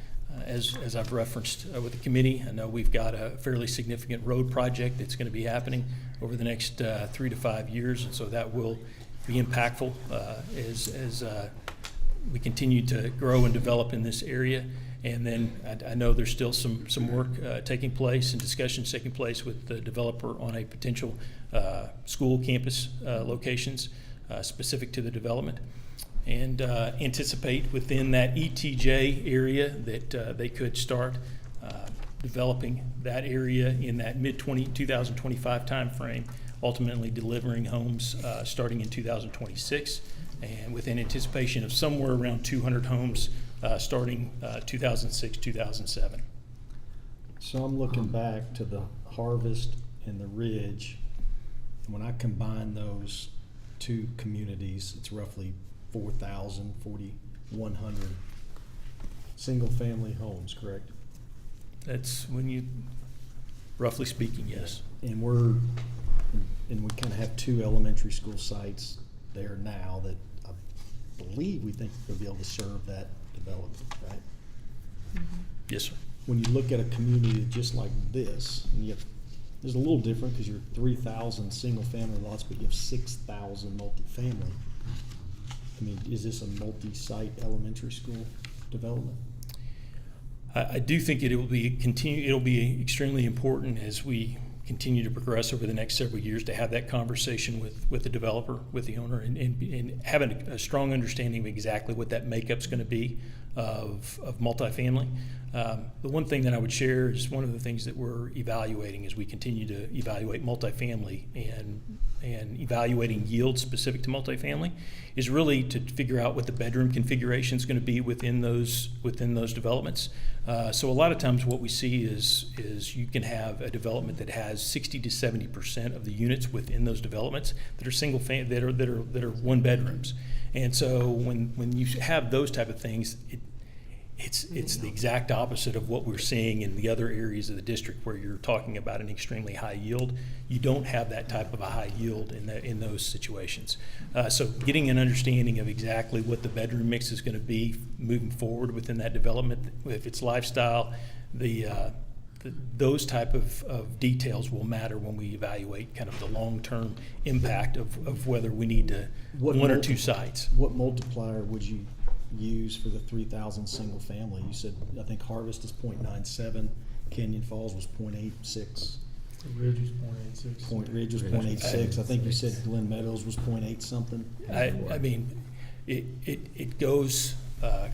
As I've referenced with the committee, I know we've got a fairly significant road project that's going to be happening over the next 3 to 5 years, and so that will be impactful as we continue to grow and develop in this area. And then I know there's still some work taking place and discussions taking place with the developer on a potential school campus locations specific to the development. And anticipate within that ETJ area that they could start developing that area in that mid-2025 timeframe, ultimately delivering homes starting in 2026, and with an anticipation of somewhere around 200 homes starting 2006, 2007. So I'm looking back to the Harvest and the Ridge, and when I combine those two communities, it's roughly 4,000, 4,100 single-family homes, correct? That's when you, roughly speaking, yes. And we kind of have two elementary school sites there now that I believe we think we'll be able to serve that development, right? Yes, sir. When you look at a community just like this, and there's a little different because you're 3,000 single-family lots, but you have 6,000 multifamily. I mean, is this a multi-site elementary school development? I do think it'll be extremely important as we continue to progress over the next several years to have that conversation with the developer, with the owner, and having a strong understanding of exactly what that makeup's going to be of multifamily. The one thing that I would share is one of the things that we're evaluating as we continue to evaluate multifamily and evaluating yield specific to multifamily is really to figure out what the bedroom configuration is going to be within those developments. So a lot of times what we see is you can have a development that has 60 to 70% of the units within those developments that are single that are one bedrooms. And so when you have those type of things, it's the exact opposite of what we're seeing in the other areas of the district where you're talking about an extremely high yield. You don't have that type of a high yield in those situations. So getting an understanding of exactly what the bedroom mix is going to be moving forward within that development, if it's lifestyle, those type of details will matter when we evaluate kind of the long-term impact of whether we need to one or two sites. What multiplier would you use for the 3,000 single family? You said, I think Harvest is 0.97, Canyon Falls was 0.86. Ridge was 0.86. Point Ridge was 0.86. I think you said Glen Meadows was 0.8 something. I mean, it goes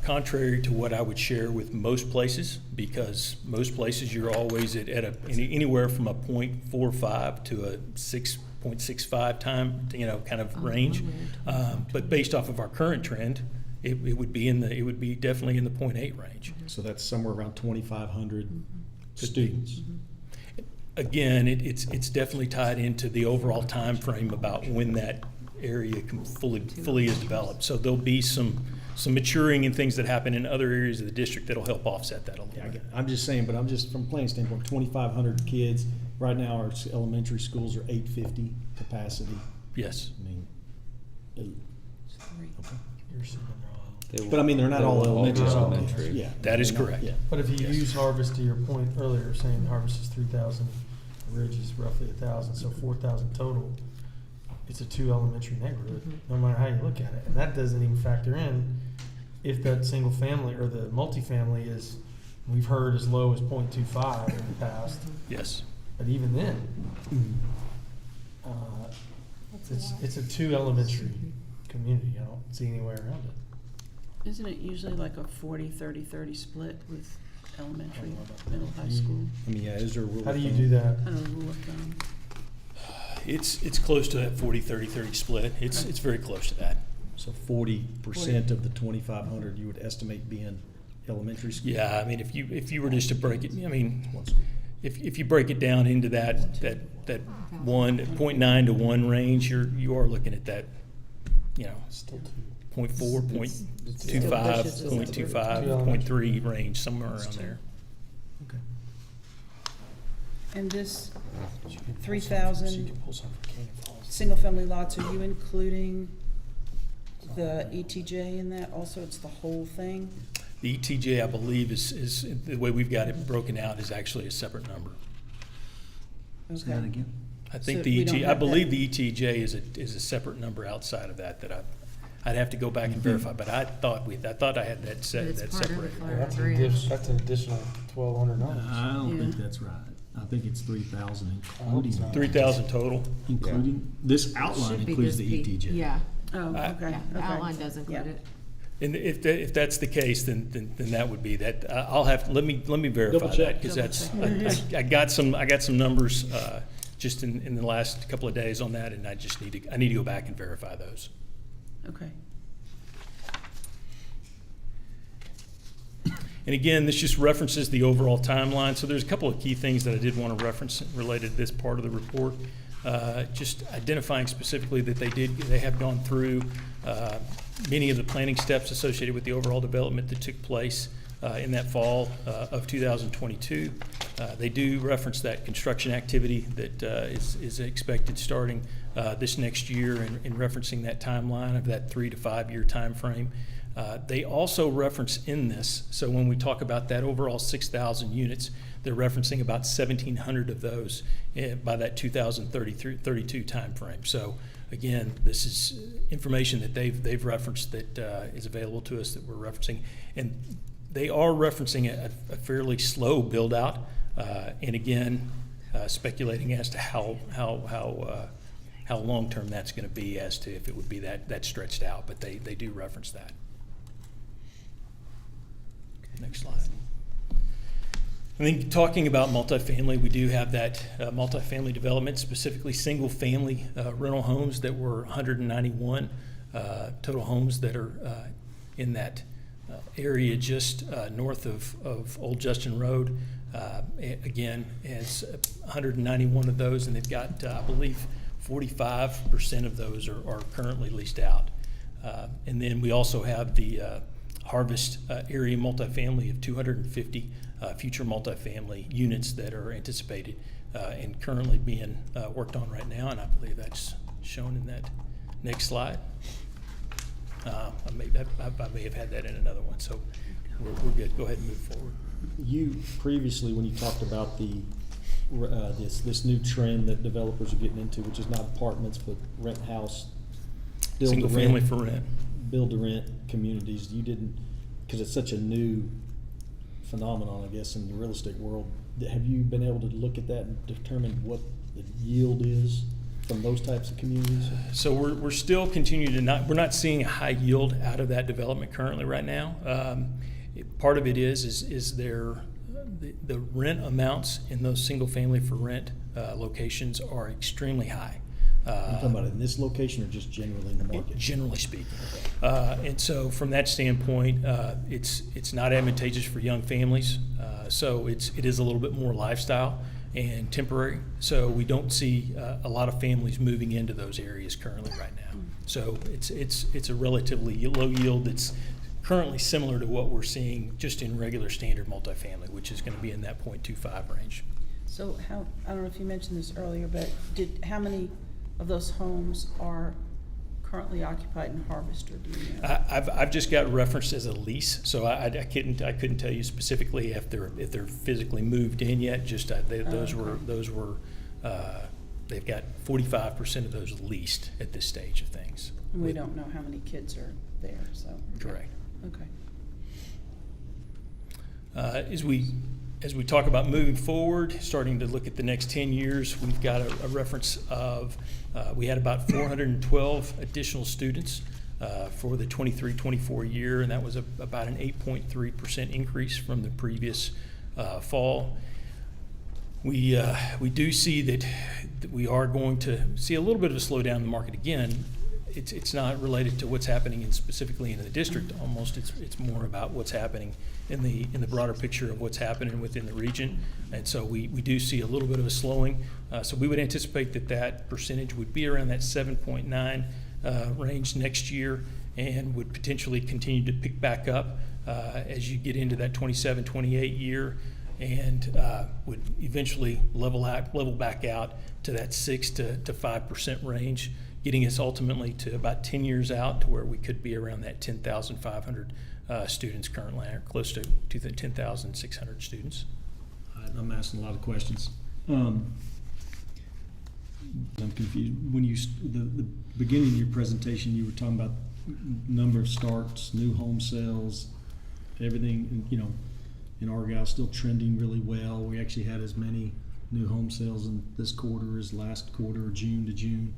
contrary to what I would share with most places, because most places you're always at anywhere from a 0.45 to a 6.65 time, kind of range. But based off of our current trend, it would be definitely in the 0.8 range. So that's somewhere around 2,500 students. Again, it's definitely tied into the overall time frame about when that area fully is developed. So there'll be some maturing and things that happen in other areas of the district that'll help offset that a little bit. I'm just saying, but I'm just from a planning standpoint, 2,500 kids. Right now, our elementary schools are 850 capacity. Yes. I mean, okay. You're seeing them all. But I mean, they're not all elementary schools. Yeah, That is correct. Yeah. But if you Yes. use Harvest, to your point earlier, saying Harvest is 3,000, Ridge is roughly 1,000, so 4,000 total, it's a two elementary neighborhood, no matter how you look at it. And that doesn't even factor in if that single family or the multifamily is, we've heard as low as 0.25 in the past. Yes. But even then, it's a two elementary community. I don't see any way around it. Isn't it usually like a 40-30-30 split with elementary, middle, high school? I mean, yeah, is there a rule? How do of you thumb? do that? I don't know, rule of thumb. It's close to that 40-30-30 split. It's very close to that. So 40% of the 2,500 you would estimate being elementary school? Yeah, I mean, if you were just to break it, I mean, if you break it down into that 1.9 to 1 range, you are looking at that, Still 0.4, 0.25, 0.25, 0.3 range, somewhere around there. Okay. And this So you can pull 3,000 some- so you can pull some from Canyon Falls. single-family lots, are you including the ETJ in that also? It's the whole thing? The ETJ, I believe, is the way we've got it broken out is actually a separate number. Say that again? I think So the we don't ETJ, I have believe that. the ETJ is a separate number outside of that I'd have to go back and verify, but I thought I had that It's part of the separated. flood. That's Bridge. that's an additional $1,200. I don't think Yeah. that's right. I think it's 3,000 I hope it's including. not. 3,000 total. Including, this outline Should be includes this the P- ETJ. Yeah, Oh, I- okay, yeah, the okay. outline does include Yeah. it. And if that's the case, then that would be that. I'll have, let me verify Double check. that, because that's, I got some numbers, just in the last couple of days on that, and I need to go back and verify those. Okay. And again, this just references the overall timeline. So there's a couple of key things that I did want to reference related to this part of the report. Just identifying specifically that they have gone through many of the planning steps associated with the overall development that took place in that fall of 2022. They do reference that construction activity that is expected starting this next year, and referencing that timeline of that 3 to 5 year time frame. They also reference in this, so when we talk about that overall 6,000 units, they're referencing about 1,700 of those by that 2032 timeframe. So again, this is information that they've referenced that is available to us that we're referencing, and they are referencing a fairly slow build out, and again, speculating as to how long term that's going to be, as to if it would be that stretched out, but they do reference that. Next slide. I think talking about multifamily, we do have that multifamily development, specifically single-family rental homes that were 191 total homes that are in that area just north of Old Justin Road. Again, it's 191 of those, and they've got, I believe, 45% of those are currently leased out. And then we also have the Harvest area multifamily of 250 future multifamily units that are anticipated and currently being worked on right now, and I believe that's shown in that next slide. I may have had that in another one, so we're good. Go ahead and move forward. You previously, when you talked about the this new trend that developers are getting into, which is not apartments but rent house, Single family for rent. build to rent communities, you didn't, because it's such a new phenomenon, I guess, in the real estate world. Have you been able to look at that and determine what the yield is from those types of communities? So we're still continuing to we're not seeing a high yield out of that development currently right now. Part of it is the rent amounts in those single family for rent locations are extremely high. You're talking about in this location or just generally in the market? Generally speaking. And so from that standpoint, it's not advantageous for young families. So it is a little bit more lifestyle and temporary. So we don't see a lot of families moving into those areas currently right now. So it's a relatively low yield that's currently similar to what we're seeing just in regular standard multifamily, which is going to be in that 0.25 range. So I don't know if you mentioned this earlier, but how many of those homes are currently occupied in Harvest, or do you know? I've just got referenced as a lease, so I couldn't tell you specifically if they're physically moved in yet. Just those were they've got 45% of those leased at this stage of things. And we don't know how many kids are there, so. Correct. Okay. As we talk about moving forward, starting to look at the next 10 years, we've got a reference of, we had about 412 additional students for the 23-24 year, and that was about an 8.3% increase from the previous fall. We do see that we are going to see a little bit of a slowdown in the market again. it's not related to what's happening specifically in the district. Almost, it's more about what's happening in the broader picture of what's happening within the region. And so we do see a little bit of a slowing. So we would anticipate that percentage would be around that 7.9 range next year, and would potentially continue to pick back up as you get into that 27-28 year, and would eventually level back out to that 6 to 5% range, getting us ultimately to about 10 years out to where we could be around that 10,500 students currently, or close to 10,600 students. I'm asking a lot of questions. I'm confused. When the beginning of your presentation, you were talking about number of starts, new home sales, everything, in Argyle still trending really well. We actually had as many new home sales in this quarter as last quarter, June to June.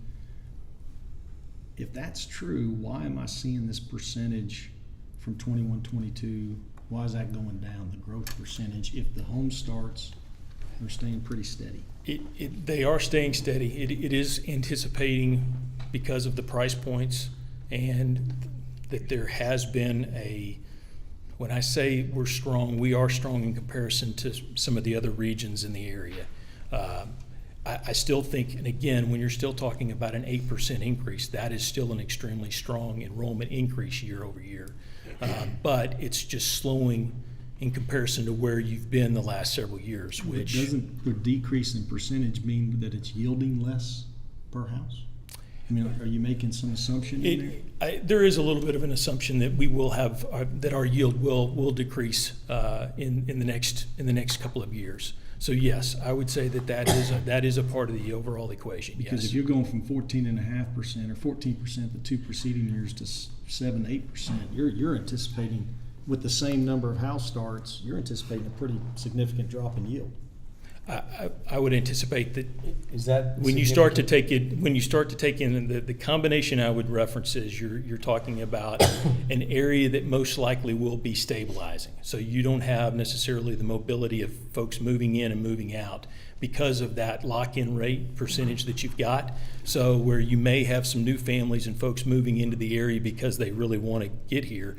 If that's true, why am I seeing this percentage from 21-22? Why is that going down, the growth percentage, if the home starts are staying pretty steady? They are staying steady. It is anticipating, because of the price points, and that there has been when I say we're strong, we are strong in comparison to some of the other regions in the area. I still think, and again, when you're still talking about an 8% increase, that is still an extremely strong enrollment increase year over year. But it's just slowing in comparison to where you've been the last several years. Which Doesn't the decrease in percentage mean that it's yielding less per house? I mean, are you making some assumption in there? There is a little bit of an assumption that we will have that our yield will decrease in the next couple of years. So yes, I would say that is a part of the overall equation. Because yes. if you're going from 14.5% or 14% the 2 preceding years to 7-8%, you're anticipating, with the same number of house starts, you're anticipating a pretty significant drop in yield. I would anticipate that Is that when you start to take in the combination I would reference is you're talking about an area that most likely will be stabilizing. So you don't have necessarily the mobility of folks moving in and moving out because of that lock-in rate percentage that you've got. So where you may have some new families and folks moving into the area because they really want to get here,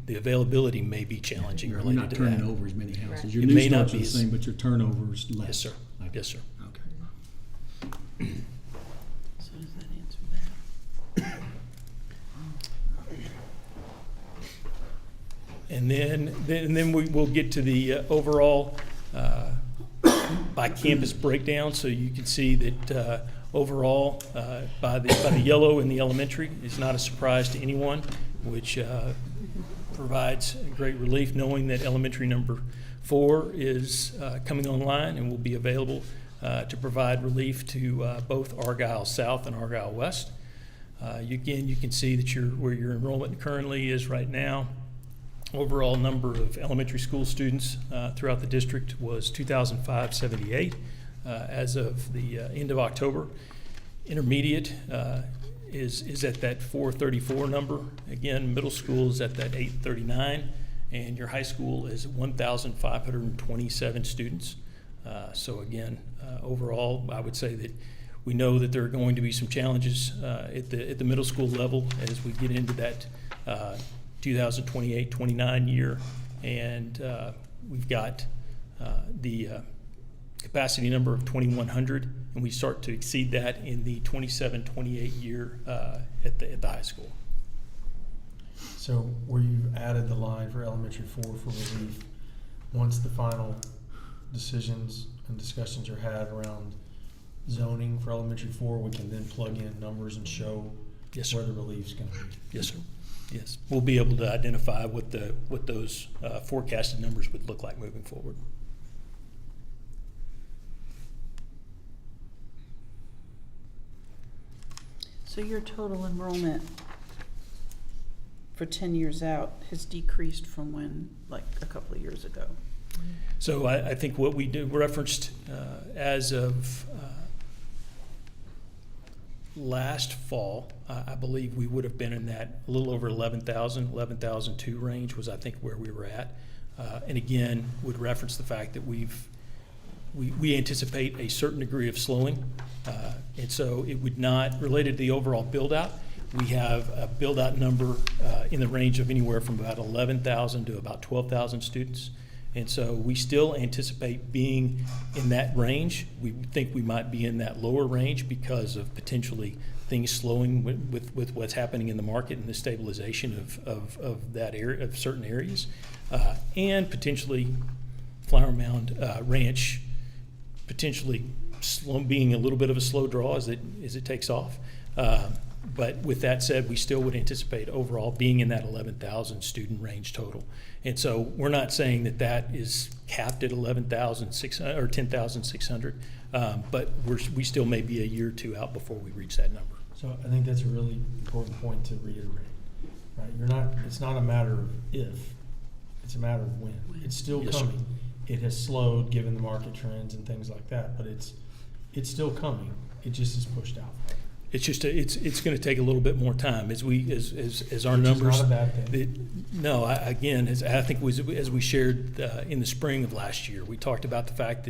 the availability may be challenging You're related not to turning that. over as many houses. Right. Your It new may not starts are be the as- same, but your turnover is less. Yes, sir. Okay. Yes, sir. Okay. So does that answer that? And then we will get to the overall by campus breakdown. So you can see that overall by the yellow in the elementary is not a surprise to anyone, which provides great relief knowing that elementary number 4 is coming online and will be available to provide relief to both Argyle South and Argyle West. Again, you can see that where your enrollment currently is right now. Overall number of elementary school students throughout the district was 2,578 as of the end of October. Intermediate is at that 434 number. Again, middle school is at that 839, and your high school is 1,527 students. So again, overall, I would say that we know that there are going to be some challenges at the middle school level as we get into that 2028-29 year, and we've got the capacity number of 2,100, and we start to exceed that in the 27-28 year at the high school. So where you've added the line for elementary 4 for relief, once the final decisions and discussions are had around zoning for elementary 4, we can then plug in numbers and show Yes, sir. where the relief's going to be. Yes, sir. Yes, we'll be able to identify what those forecasted numbers would look like moving forward. So your total enrollment for 10 years out has decreased from when, like a couple of years ago? So I think what we do referenced as of last fall, I believe we would have been in that a little over 11,002 range was I think where we were at. And again, would reference the fact that we anticipate a certain degree of slowing. And so it would not, related to the overall build out, we have a build-out number in the range of anywhere from about 11,000 to about 12,000 students. And so we still anticipate being in that range. We think we might be in that lower range because of potentially things slowing with what's happening in the market and the stabilization of that area, of certain areas, and potentially Flower Mound Ranch potentially being a little bit of a slow draw as it takes off. But with that said, we still would anticipate overall being in that 11,000 student range total. And so we're not saying that is capped at 11,600 or 10,600, but we still may be a year or two out before we reach that number. So I think that's a really important point to reiterate, right? It's not a matter of if, it's a matter of when. It's still Yes, sir. coming. It has slowed given the market trends and things like that, but it's still coming. It just is pushed out. It's just it's going to take a little bit more time as our Which is numbers. not a bad thing. I think as we shared in the spring of last year, we talked about the fact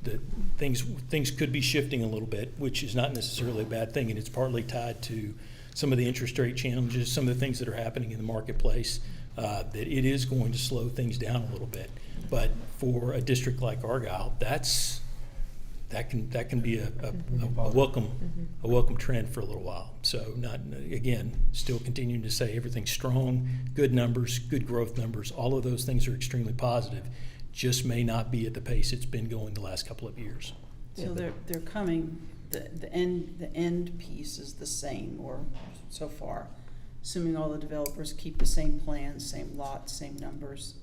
that things could be shifting a little bit, which is not necessarily a bad thing, and it's partly tied to some of the interest rate challenges, some of the things that are happening in the marketplace. That it is going to slow things down a little bit, but for a district like Argyle, that can be a welcome trend for a little while. So still continuing to say everything's strong, good numbers, good growth numbers. All of those things are extremely positive. Just may not be at the pace it's been going the last couple of years. So they're coming, the end piece is the same, or so far, assuming all the developers keep the same plans, same lots, same numbers.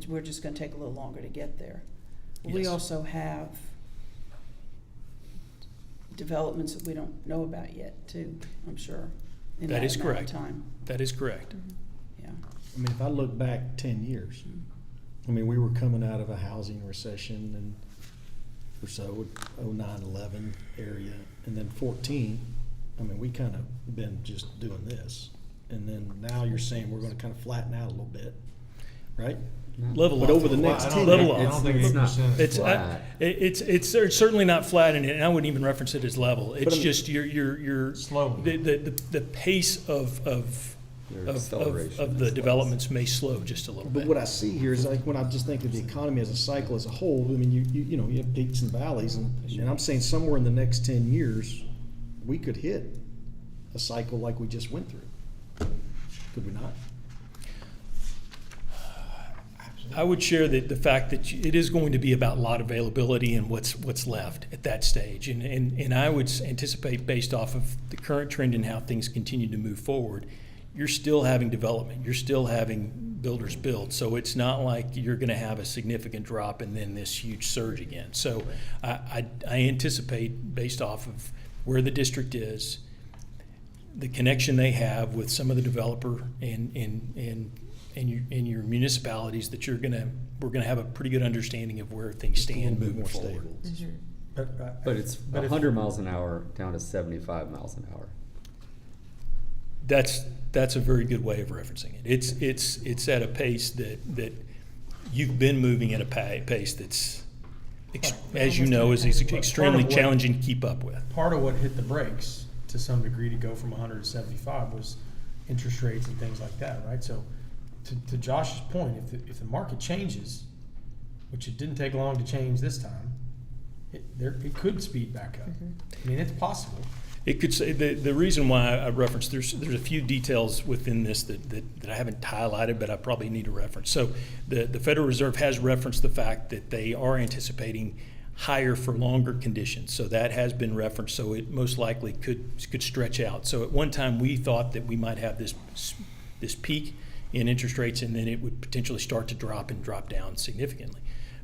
We're just gonna take a little longer to get there. We Yes. also have developments that we don't know about yet, too, I'm sure, in That that is amount of correct. time. That is correct. Yeah. I mean, if I look back 10 years, I mean, we were coming out of a housing recession and or so, 09, 11 area, and then 14, I mean, we kind of been just doing this. And then now you're saying we're gonna kind of flatten out a little bit, right? Level But off. over the next I 10 don't years. think- I don't think It's not 8% is It's flat. it's certainly not flat, and I wouldn't even reference it as level. It's But I mean- just your Slowing. the pace of Your acceleration of is the less. developments may slow just a little But bit. what I see here is like when I just think of the economy as a cycle as a whole, I mean, you know, you have peaks and valleys, and I'm saying somewhere in the next 10 years, we could hit a cycle like we just went through. Could we not? I would share that the fact that it is going to be about lot availability and what's left at that stage. And I would anticipate, based off of the current trend and how things continue to move forward, you're still having development. You're still having builders build. So it's not like you're going to have a significant drop and then this huge surge again. So I anticipate, based off of where the district is, the connection they have with some of the developer and your municipalities, that we're gonna have a pretty good understanding of where things Just a little stand bit moving more forward. stable. But it's But if- 100 miles an hour down to 75 miles an hour. That's a very good way of referencing it. It's at a pace that you've been moving at a pace that's, as you know, is extremely what- challenging to keep up with. Part of what hit the brakes to some degree to go from 100 to 75 was interest rates and things like that, right? So to Josh's point, if the market changes, which it didn't take long to change this time, it could speed back up. I mean, it's possible. It could say, the reason why I referenced, there's a few details within this that I haven't highlighted, but I probably need to reference. So the Federal Reserve has referenced the fact that they are anticipating higher for longer conditions. So that has been referenced, so it most likely could stretch out. So at one time, we thought that we might have this peak in interest rates, and then it would potentially start to drop down significantly.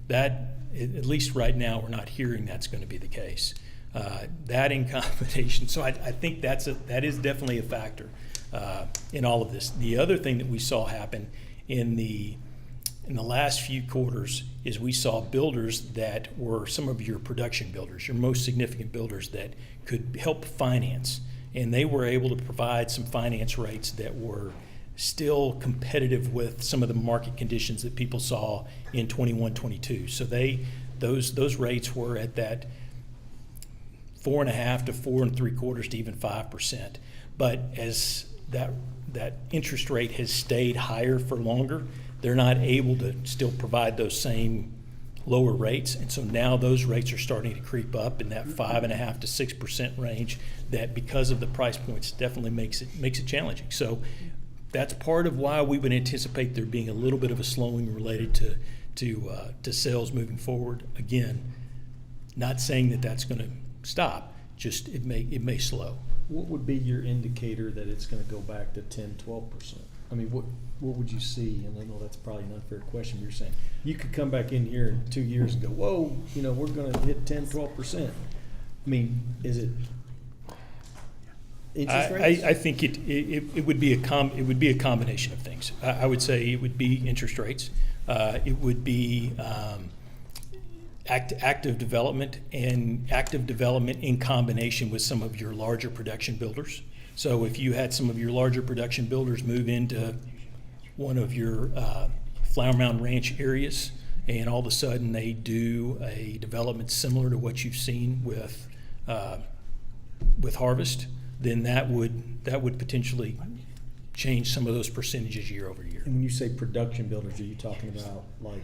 That, at least right now, we're not hearing that's going to be the case. That in combination, so I think that is definitely a factor in all of this. The other thing that we saw happen in the last few quarters is we saw builders that were some of your production builders, your most significant builders that could help finance, and they were able to provide some finance rates that were still competitive with some of the market conditions that people saw in 21, 22. So those rates were at that 4.5% to 4.75% to even 5%. But as that interest rate has stayed higher for longer, they're not able to still provide those same lower rates, and so now those rates are starting to creep up in that 5.5% to 6% range. That, because of the price points, definitely makes it challenging. So that's part of why we would anticipate there being a little bit of a slowing related to sales moving forward. Again, not saying that that's going to stop, just it may slow. What would be your indicator that it's gonna go back to 10, 12%? I mean, what would you see? And I know that's probably an unfair question, but you're saying, you could come back in here in 2 years and go, whoa, we're gonna hit 10, 12%. I mean, is it interest rates? I think it would be a combination of things. I would say it would be interest rates. It would be active development, and active development in combination with some of your larger production builders. So if you had some of your larger production builders move into one of your Flower Mound Ranch areas, and all of a sudden they do a development similar to what you've seen with Harvest, then that would potentially change some of those percentages year over year. And when you say production builders, are you talking about like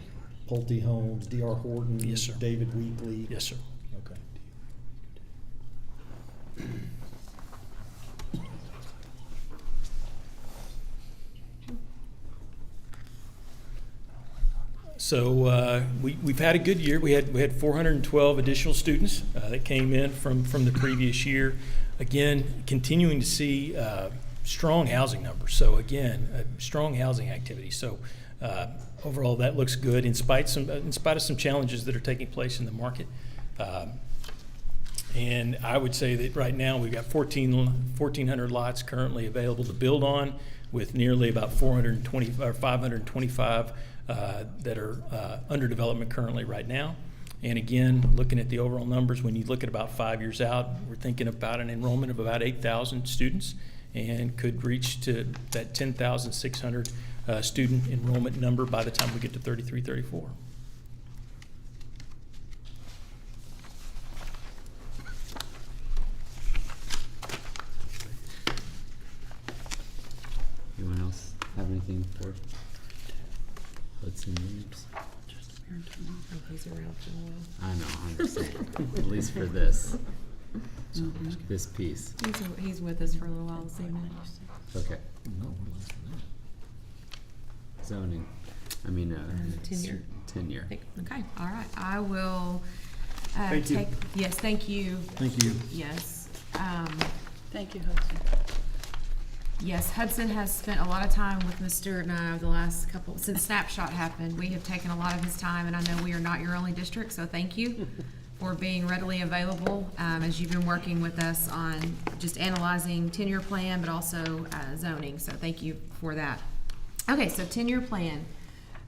Pulte Homes, D.R. Horton? Yes, sir. David Weekley? Yes, sir. Okay. So we've had a good year. We had 412 additional students that came in from the previous year. Again, continuing to see strong housing numbers. So again, strong housing activity. So overall, that looks good in spite of some challenges that are taking place in the market. And I would say that right now we've got 1,400 lots currently available to build on, with nearly about 525 that are under development currently right now. And again, looking at the overall numbers, when you look at about 5 years out, we're thinking about an enrollment of about 8,000 students, and could reach to that 10,600 student enrollment number by the time we get to 33, 34. Anyone else have anything for Hudson News? He's around for a while. I know, I'm just saying, at least for this piece. He's with us for a little while this evening. Okay. No, we're less than that. Zoning, Tenure. Tenure. Okay, all right. I will Thank you. yes, thank you. Thank you. Yes. Thank you, Hudson. Yes, Hudson has spent a lot of time with Ms. Stewart and I over the last since Snapshot happened. We have taken a lot of his time, and I know we are not your only district, so thank you for being readily available as you've been working with us on just analyzing tenure plan, but also zoning, so thank you for that. Okay, so tenure plan.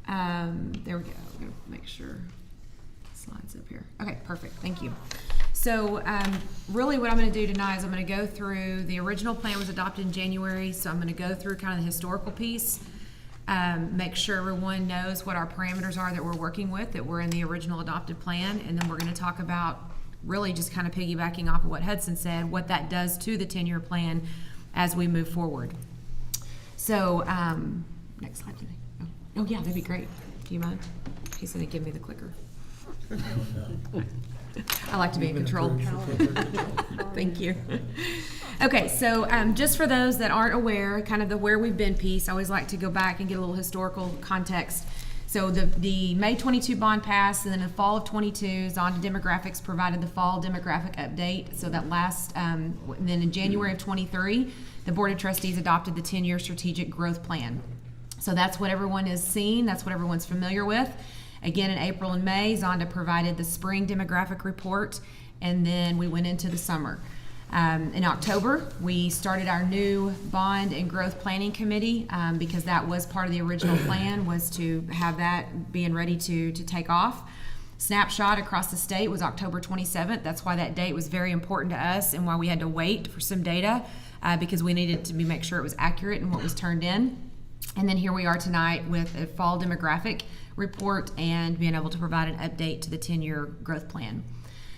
There we go. I'm gonna make sure slides up here. Okay, perfect. Thank you. So really what I'm going to do tonight is I'm going to go through, the original plan was adopted in January, so I'm going to go through kind of the historical piece, make sure everyone knows what our parameters are that we're working with, that were in the original adopted plan, and then we're going to talk about really just kind of piggybacking off of what Hudson said, what that does to the tenure plan as we move forward. So next slide, Jenny. Oh yeah, that'd be great. Do you mind? He's going to give me the clicker. I like to be in control. Thank you. Okay, so just for those that aren't aware, kind of the where we've been piece, I always like to go back and get a little historical context. So the May 22 bond passed, and then in the fall of 22, Zonda Demographics provided the fall demographic update. So that last, then in January of 23, the Board of Trustees adopted the 10-year strategic growth plan. So that's what everyone has seen. That's what everyone's familiar with. Again, in April and May, Zonda provided the spring demographic report, and then we went into the summer. In October, we started our new bond and growth planning committee because that was part of the original plan, was to have that being ready to take off. Snapshot across the state was October 27th. That's why that date was very important to us, and why we had to wait for some data because we needed to make sure it was accurate in what was turned in. And then here we are tonight with a fall demographic report and being able to provide an update to the 10-year growth plan.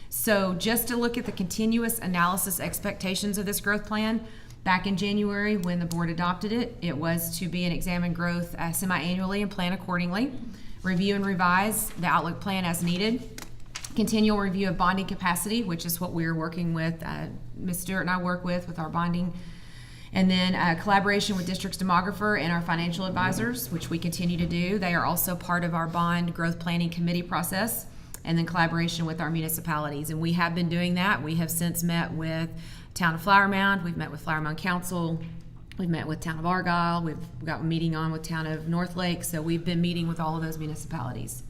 So just to look at the continuous analysis expectations of this growth plan, back in January when the board adopted it, it was to be and examine growth semi-annually and plan accordingly, review and revise the outlook plan as needed, continual review of bonding capacity, which is what we're working with, Ms. Stewart and I work with our bonding, and then collaboration with district's demographer and our financial advisors, which we continue to do. They are also part of our bond growth planning committee process, and then collaboration with our municipalities. And we have been doing that. We have since met with Town of Flower Mound, we've met with Flower Mound Council, we've met with Town of Argyle, we've got a meeting on with Town of North Lake, so we've been meeting with all of those municipalities.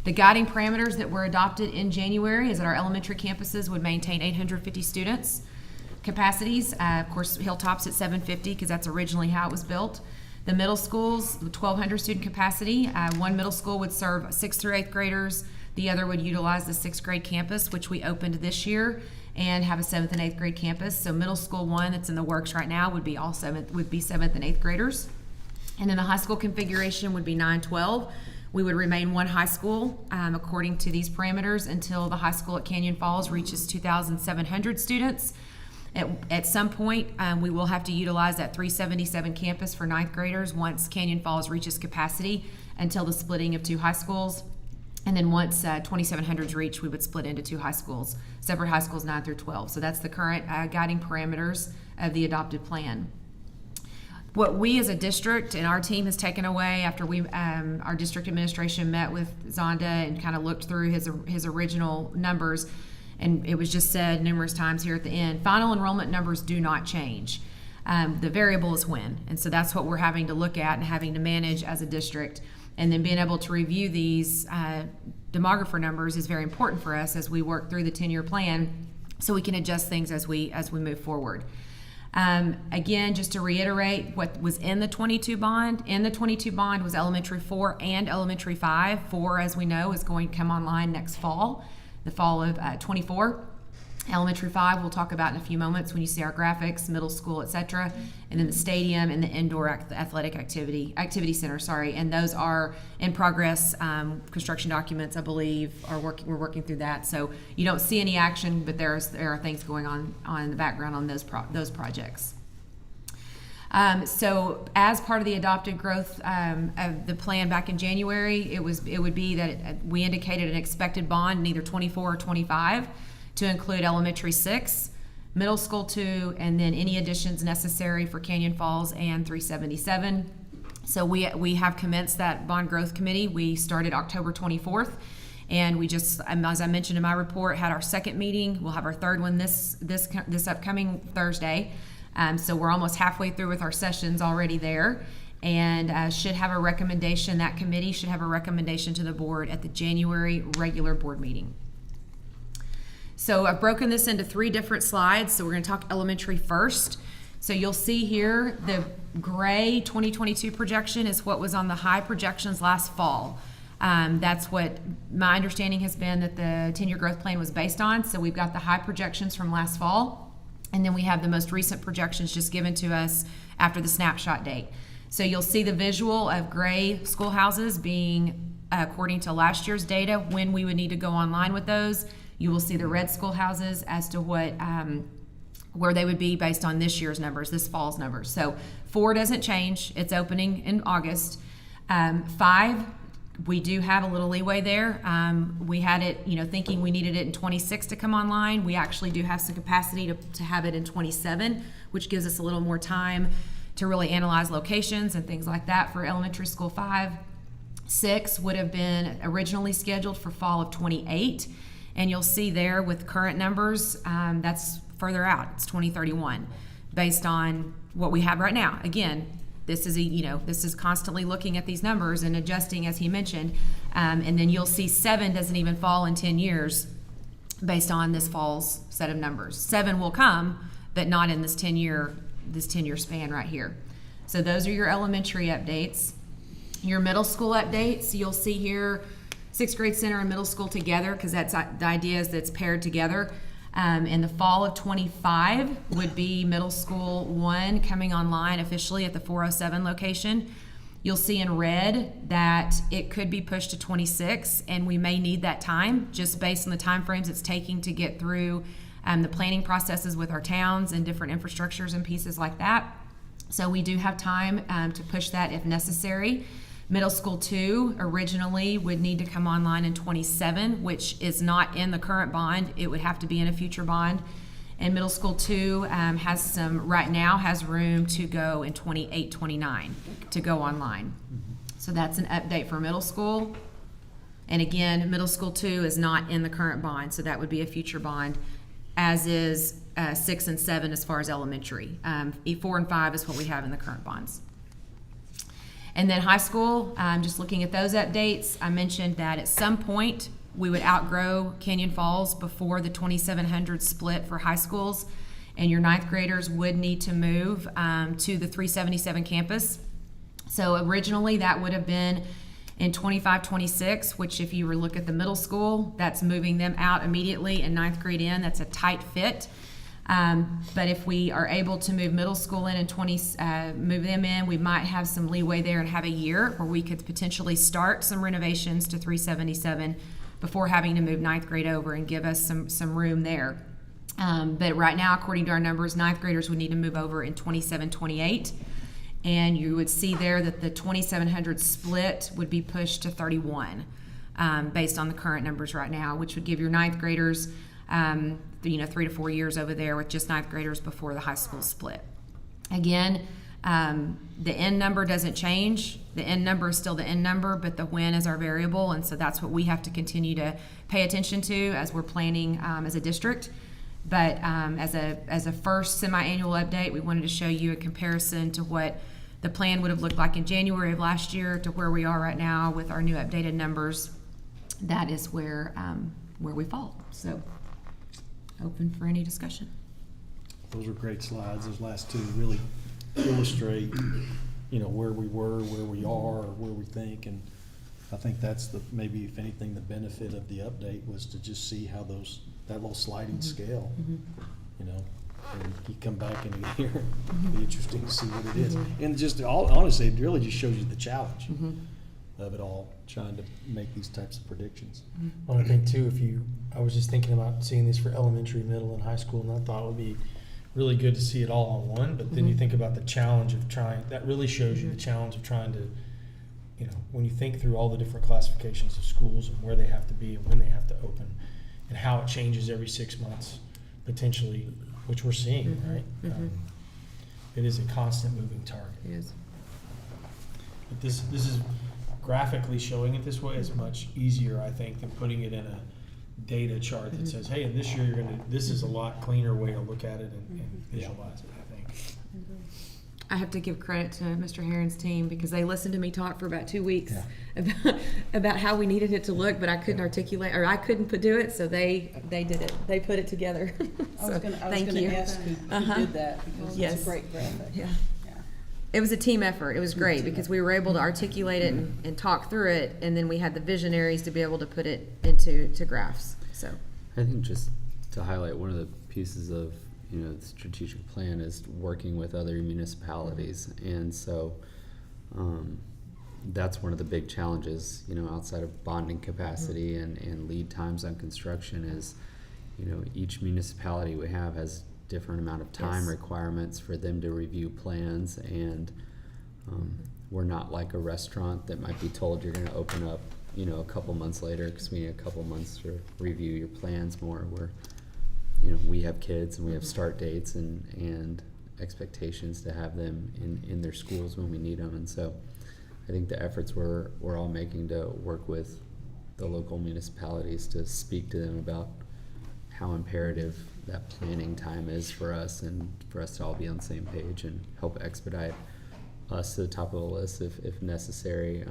The guiding parameters that were adopted in January is that our elementary campuses would maintain 850 students capacities. Of course, Hilltop's at 750 because that's originally how it was built. The middle schools, 1,200 student capacity. One middle school would serve 6th through 8th graders. The other would utilize the 6th grade campus, which we opened this year, and have a 7th and 8th grade campus. So middle school 1 that's in the works right now would be 7th and 8th graders. And then the high school configuration would be 9-12. We would remain one high school according to these parameters until the high school at Canyon Falls reaches 2,700 students. At some point, we will have to utilize that 377 campus for 9th graders once Canyon Falls reaches capacity until the splitting of 2 high schools. And then once 2,700 is reached, we would split into 2 high schools, separate high schools 9 through 12. So that's the current guiding parameters of the adopted plan. What we as a district and our team has taken away after our district administration met with Zonda and kind of looked through his original numbers, and it was just said numerous times here at the end, final enrollment numbers do not change. The variable is when, and so that's what we're having to look at and having to manage as a district. And then being able to review these demographer numbers is very important for us as we work through the 10-year plan, so we can adjust things as we move forward. Again, just to reiterate what was in the 22 bond. In the 22 bond was elementary 4 and elementary 5. 4, as we know, is going to come online next fall, the fall of 24. Elementary 5 we'll talk about in a few moments when you see our graphics, middle school, etc. And then the stadium and the indoor athletic activity center, and those are in progress. Construction documents, I believe, we're working through that. So you don't see any action, but there are things going on in the background on those projects. So as part of the adopted growth of the plan back in January, it would be that we indicated an expected bond in either 24 or 25 to include elementary 6, middle school 2, and then any additions necessary for Canyon Falls and 377. So we have commenced that bond growth committee. We started October 24th, and we just, as I mentioned in my report, had our second meeting. We'll have our third one this upcoming Thursday. So we're almost halfway through with our sessions already there, and should have a recommendation. That committee should have a recommendation to the board at the January regular board meeting. So I've broken this into 3 different slides. So we're going to talk elementary first. So you'll see here the gray 2022 projection is what was on the high projections last fall. That's what my understanding has been that the 10-year growth plan was based on. So we've got the high projections from last fall, and then we have the most recent projections just given to us after the snapshot date. So you'll see the visual of gray schoolhouses being, according to last year's data, when we would need to go online with those. You will see the red schoolhouses as to what where they would be based on this year's numbers, this fall's numbers. So 4 doesn't change. It's opening in August. 5, we do have a little leeway there. We had it, thinking we needed it in 26 to come online. We actually do have some capacity to have it in 27, which gives us a little more time to really analyze locations and things like that for elementary school 5. 6 would have been originally scheduled for fall of 28. And you'll see there with current numbers, that's further out. It's 2031, based on what we have right now. Again, this is constantly looking at these numbers and adjusting, as he mentioned. And then you'll see 7 doesn't even fall in 10 years, based on this fall's set of numbers. 7 will come, but not in this 10-year span right here. So those are your elementary updates. Your middle school updates, you'll see here. 6th grade center and middle school together, because that's the idea is that it's paired together. In the fall of 25 would be middle school 1 coming online officially at the 407 location. You'll see in red that it could be pushed to 26, and we may need that time just based on the timeframes it's taking to get through the planning processes with our towns and different infrastructures and pieces like that. So we do have time to push that if necessary. Middle School 2 originally would need to come online in 27, which is not in the current bond. It would have to be in a future bond. And Middle School 2 right now has room to go in 28, 29 to go online. So that's an update for middle school. And again, Middle School 2 is not in the current bond, so that would be a future bond, as is 6 and 7 as far as elementary. 4 and 5 is what we have in the current bonds. And then high school, just looking at those updates, I mentioned that at some point we would outgrow Canyon Falls before the 2700 split for high schools, and your ninth graders would need to move to the 377 campus. So originally that would have been in 25-26, which if you were to look at the middle school, that's moving them out immediately, and ninth grade in, that's a tight fit. But if we are able to move middle school in and move them in, we might have some leeway there and have a year where we could potentially start some renovations to 377 before having to move ninth grade over and give us some room there. But right now, according to our numbers, ninth graders would need to move over in 27-28. And you would see there that the 2700 split would be pushed to 31 based on the current numbers right now, which would give your ninth graders 3 to 4 years over there with just ninth graders before the high school split. Again, the end number doesn't change. The end number is still the end number, but the when is our variable, and so that's what we have to continue to pay attention to as we're planning as a district. But as a first semi-annual update, we wanted to show you a comparison to what the plan would have looked like in January of last year to where we are right now with our new updated numbers. That is where we fall. So, open for any discussion. Those are great slides. Those last two really illustrate, where we were, where we are, or where we think, and I think that's maybe if anything the benefit of the update was to just see how that little sliding scale, and you come back in a year, it'll be interesting to see what it is. And just honestly, it really just shows you the challenge of it all, trying to make these types of predictions. Well, I think too, I was just thinking about seeing these for elementary, middle, and high school, and I thought it would be really good to see it all on one, but then you think about the challenge of that really shows you the challenge of trying to, when you think through all the different classifications of schools and where they have to be and when they have to open, and how it changes every 6 months, potentially, which we're seeing, right? It is a constant moving target. It is. But this is graphically showing it this way is much easier, I think, than putting it in a data chart that says, hey, and this year this is a lot cleaner way to look at it and visualize it, I think. I have to give credit to Mr. Herron's team because they listened to me talk for about 2 weeks about how we needed it to look, but I couldn't articulate, or I couldn't do it, so they did it. They put it together. I was gonna ask who did that because it's a great graphic. Yeah. It was a team effort. It was great because we were able to articulate it and talk through it, and then we had the visionaries to be able to put it into graphs. So I think just to highlight one of the pieces of the strategic plan is working with other municipalities, and so that's one of the big challenges outside of bonding capacity and lead times on construction is each municipality we have has different amount of time requirements for them to review plans, and we're not like a restaurant that might be told you're going to open up a couple months later because we need a couple months to review your plans more. We're we have kids and we have start dates and expectations to have them in their schools when we need them, and so I think the efforts we're all making to work with the local municipalities to speak to them about how imperative that planning time is for us and for us to all be on the same page and help expedite us to the top of the list if necessary.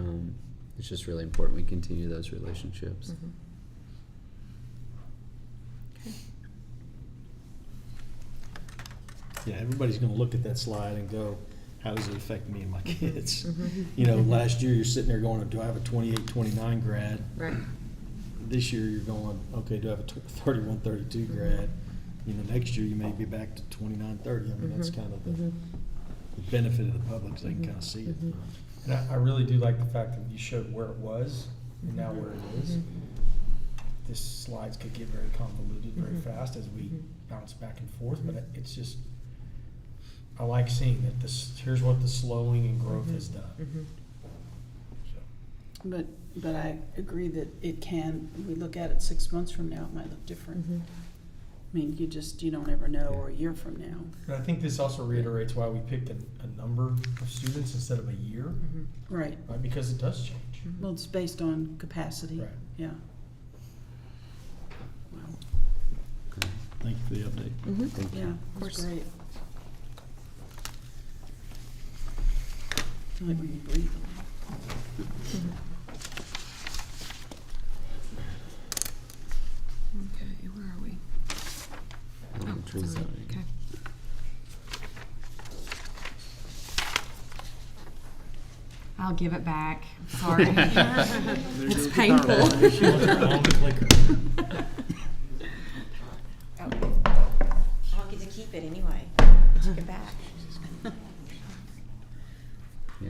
It's just really important we continue those relationships. Yeah, everybody's going to look at that slide and go, how does it affect me and my kids? Last year you're sitting there going, do I have a 28, 29 grad? Right. This year you're going, okay, do I have a 31, 32 grad? Next year you may be back to 29, 30. I mean, that's kind of the benefit of the public, so they can kind of see it. And I really do like the fact that you showed where it was and now where it is. This slides could get very convoluted very fast as we bounce back and forth, but it's just, I like seeing that here's what the slowing and growth has done. So. But I agree that we look at it 6 months from now, it might look different. I mean, you don't ever know, or a year from now. And I think this also reiterates why we picked a number of students instead of a year. Right. Right, because it does change. Well, it's based on capacity. Right. Yeah. Wow. Thank you for the update. Thank you. Yeah, of course. Great. I feel like we can breathe. Okay, where are we? Elementary sorry. zoning. Okay. I'll give it back. Sorry. It's painful. I don't get to keep it anyway. Take it back. Yeah.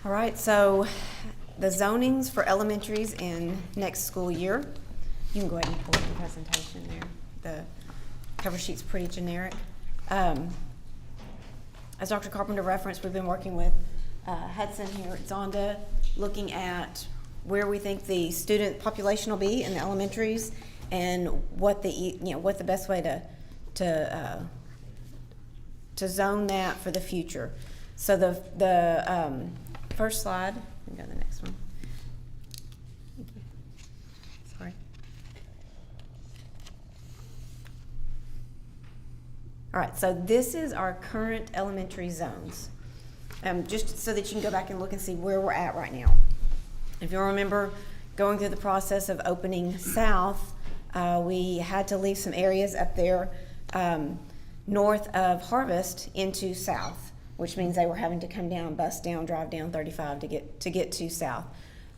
All right, so the zonings for elementaries in next school year. You can go ahead and pull up the presentation there. The cover sheet's pretty generic. As Dr. Carpenter referenced, we've been working with Hudson here at Zonda, looking at where we think the student population will be in the elementaries and what the best way to zone that for the future. So the first slide, we can go to the next one. Thank you. Sorry. All right, so this is our current elementary zones. Just so that you can go back and look and see where we're at right now. If you'll remember going through the process of opening south, we had to leave some areas up there north of Harvest into south, which means they were having to come down, bus down, drive down 35 to get to south.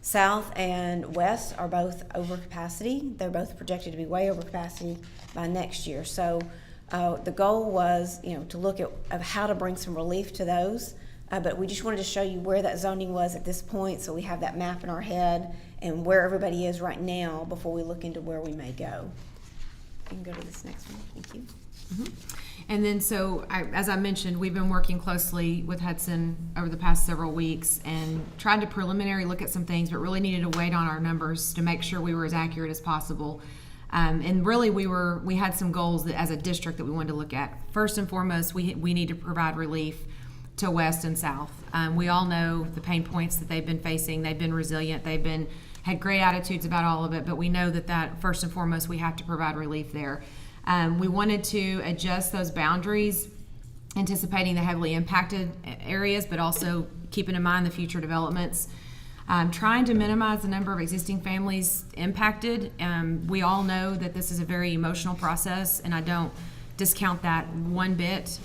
South and west are both over capacity. They're both projected to be way over capacity by next year. So the goal was, to look at how to bring some relief to those. But we just wanted to show you where that zoning was at this point, so we have that map in our head and where everybody is right now before we look into where we may go. You can go to this next one. Thank you. And then, as I mentioned, we've been working closely with Hudson over the past several weeks and tried to preliminary look at some things, but really needed to wait on our numbers to make sure we were as accurate as possible. And really, we had some goals that, as a district, that we wanted to look at. First and foremost, we need to provide relief to West and South. We all know the pain points that they've been facing. They've been resilient. They've had great attitudes about all of it, but we know that first and foremost, we have to provide relief there. We wanted to adjust those boundaries, anticipating the heavily impacted areas, but also keeping in mind the future developments. Trying to minimize the number of existing families impacted. We all know that this is a very emotional process, and I don't discount that one bit.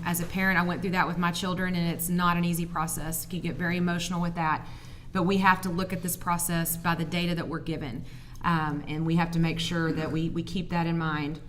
As a parent, I went through that with my children, and it's not an easy process. You get very emotional with that, but we have to look at this process by the data that we're given, and we have to make sure that we keep that in mind.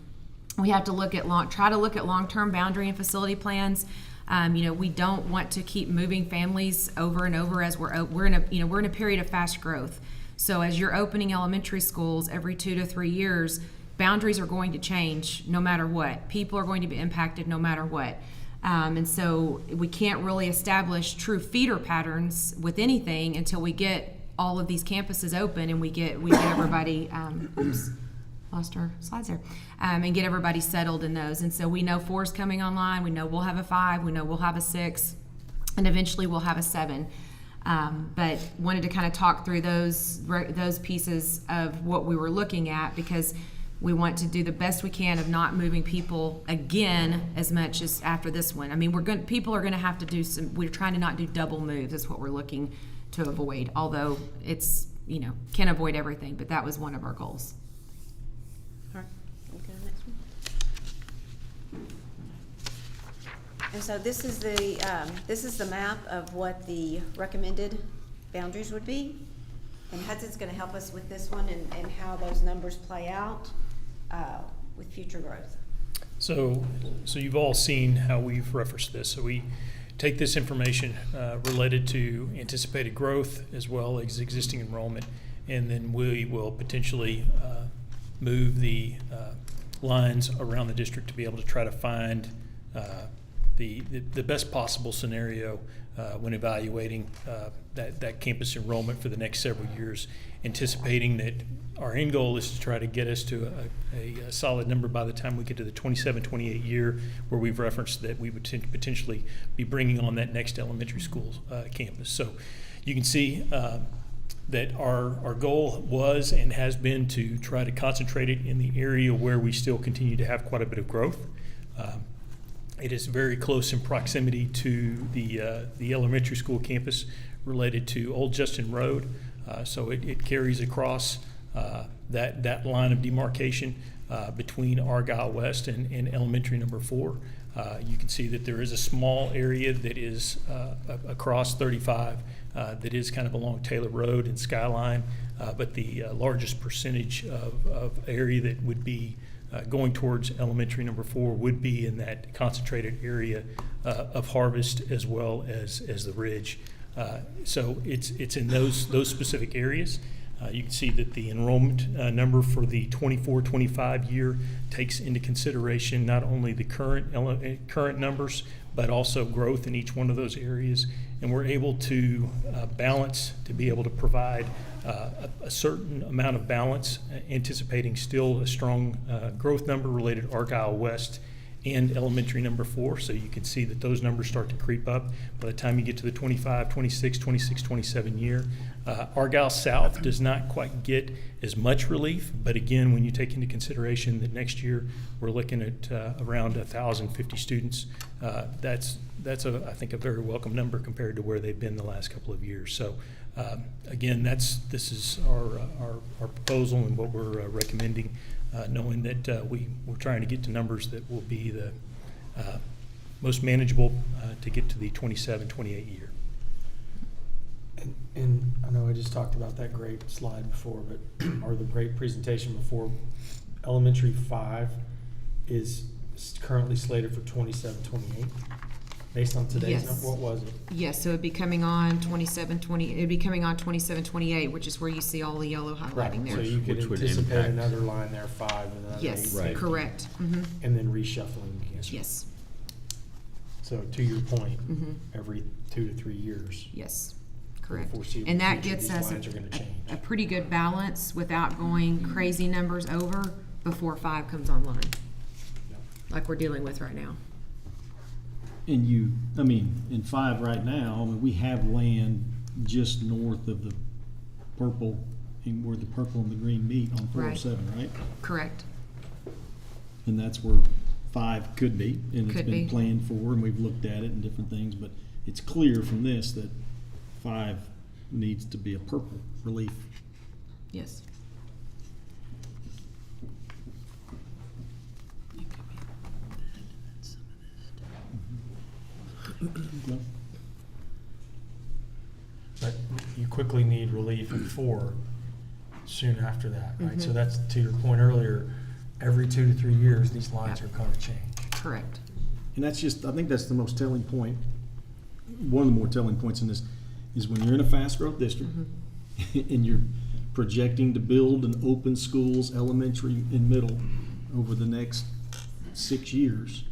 We have to try to look at long-term boundary and facility plans. We don't want to keep moving families over and over as we're in a period of fast growth. So as you're opening elementary schools every 2 to 3 years, boundaries are going to change no matter what. People are going to be impacted no matter what. And so we can't really establish true feeder patterns with anything until we get all of these campuses open and we get everybody, oops, lost our slides there, and get everybody settled in those. And so we know 4 is coming online. We know we'll have a 5. We know we'll have a 6. And eventually we'll have a 7. But wanted to kind of talk through those pieces of what we were looking at, because we want to do the best we can of not moving people again as much as after this one. I mean, people are going to have to do we're trying to not do double moves. That's what we're looking to avoid, although it's, can avoid everything, but that was one of our goals. All right, we'll go to the next one. And so this is the map of what the recommended boundaries would be. And Hudson's going to help us with this one and how those numbers play out with future growth. So you've all seen how we've referenced this. So we take this information related to anticipated growth as well as existing enrollment, and then we will potentially move the lines around the district to be able to try to find the best possible scenario when evaluating that campus enrollment for the next several years, anticipating that our end goal is to try to get us to a solid number by the time we get to the 27-28 year, where we've referenced that we would potentially be bringing on that next elementary school campus. So you can see that our goal was and has been to try to concentrate it in the area where we still continue to have quite a bit of growth. It is very close in proximity to the elementary school campus related to Old Justin Road. So it carries across that line of demarcation between Argyle West and elementary number 4. You can see that there is a small area that is across 35 that is kind of along Taylor Road and Skyline, but the largest percentage of area that would be going towards elementary number 4 would be in that concentrated area of Harvest as well as the Ridge. So it's in those specific areas. You can see that the enrollment number for the 24-25 year takes into consideration not only the current numbers, but also growth in each one of those areas. And we're able to balance, to be able to provide a certain amount of balance, anticipating still a strong growth number related to Argyle West and elementary number 4. So you can see that those numbers start to creep up by the time you get to the 25, 26, 26, 27 year. Argyle South does not quite get as much relief, but again, when you take into consideration that next year we're looking at around 1,050 students, that's I think a very welcome number compared to where they've been the last couple of years. So again, this is our proposal and what we're recommending, knowing that we're trying to get to numbers that will be the most manageable to get to the 27-28 year. And I know I just talked about that great slide before, but or the great presentation before. Elementary 5 is currently slated for 27-28. Based on today's Yes. number, what was it? Yes, so it'd be coming on 27-28, which is where you see all the yellow highlighting So there. you could Which would anticipate impact- another line there, 5, and another Yes, 8, Right. correct. Mhm. and then reshuffling again. Yes, So to your point, Mhm. every 2 to 3 years. yes, for the correct. foreseeable And that future, gets these us lines are gonna change. a pretty good balance without going crazy numbers over before 5 comes online, like we're dealing with right now. And in 5 right now, we have land just north of the purple, and where the purple and the green meet on 407, right? Correct. And that's where 5 could be, and it's Could been be. planned for, and we've looked at it and different things, but it's clear from this that 5 needs to be a purple relief. Yes. But you quickly need relief in 4 soon after that, right? So that's, to your point earlier, every 2 to 3 years, these lines are gonna change. Correct. And that's just, I think that's the most telling point, one of the more telling points in this, is when you're in a fast growth district and you're projecting to build and open schools, elementary and middle, over the next 6 years,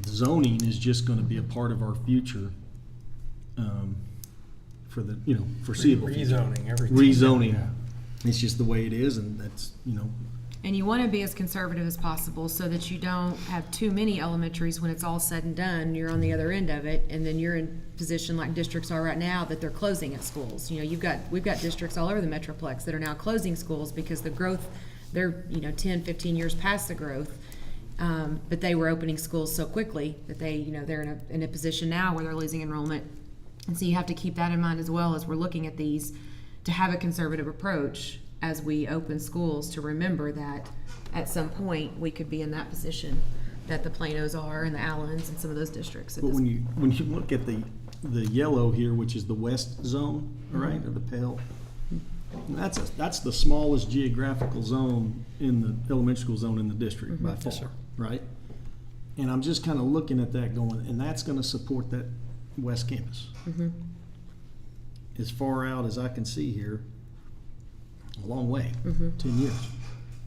zoning is just gonna be a part of our future, for the, foreseeable future. Rezoning, everything. Rezoning. Yeah. It's just the way it is, and that's, And you want to be as conservative as possible so that you don't have too many elementaries when it's all said and done. You're on the other end of it, and then you're in position like districts are right now that they're closing at schools. We've got districts all over the Metroplex that are now closing schools because the growth, they're 10, 15 years past the growth, but they were opening schools so quickly that they're in a position now where they're losing enrollment. And so you have to keep that in mind as well as we're looking at these, to have a conservative approach as we open schools, to remember that at some point we could be in that position that the Planos are and the Allens and some of those districts. but when you look at the yellow here, which is the west zone, right, or the pale, that's the smallest geographical zone in the elementary school zone in the district by far, Yes, sir. right? And I'm just kind of looking at that going, and that's going to support that west campus. As far out as I can see here, a long way, 10 years.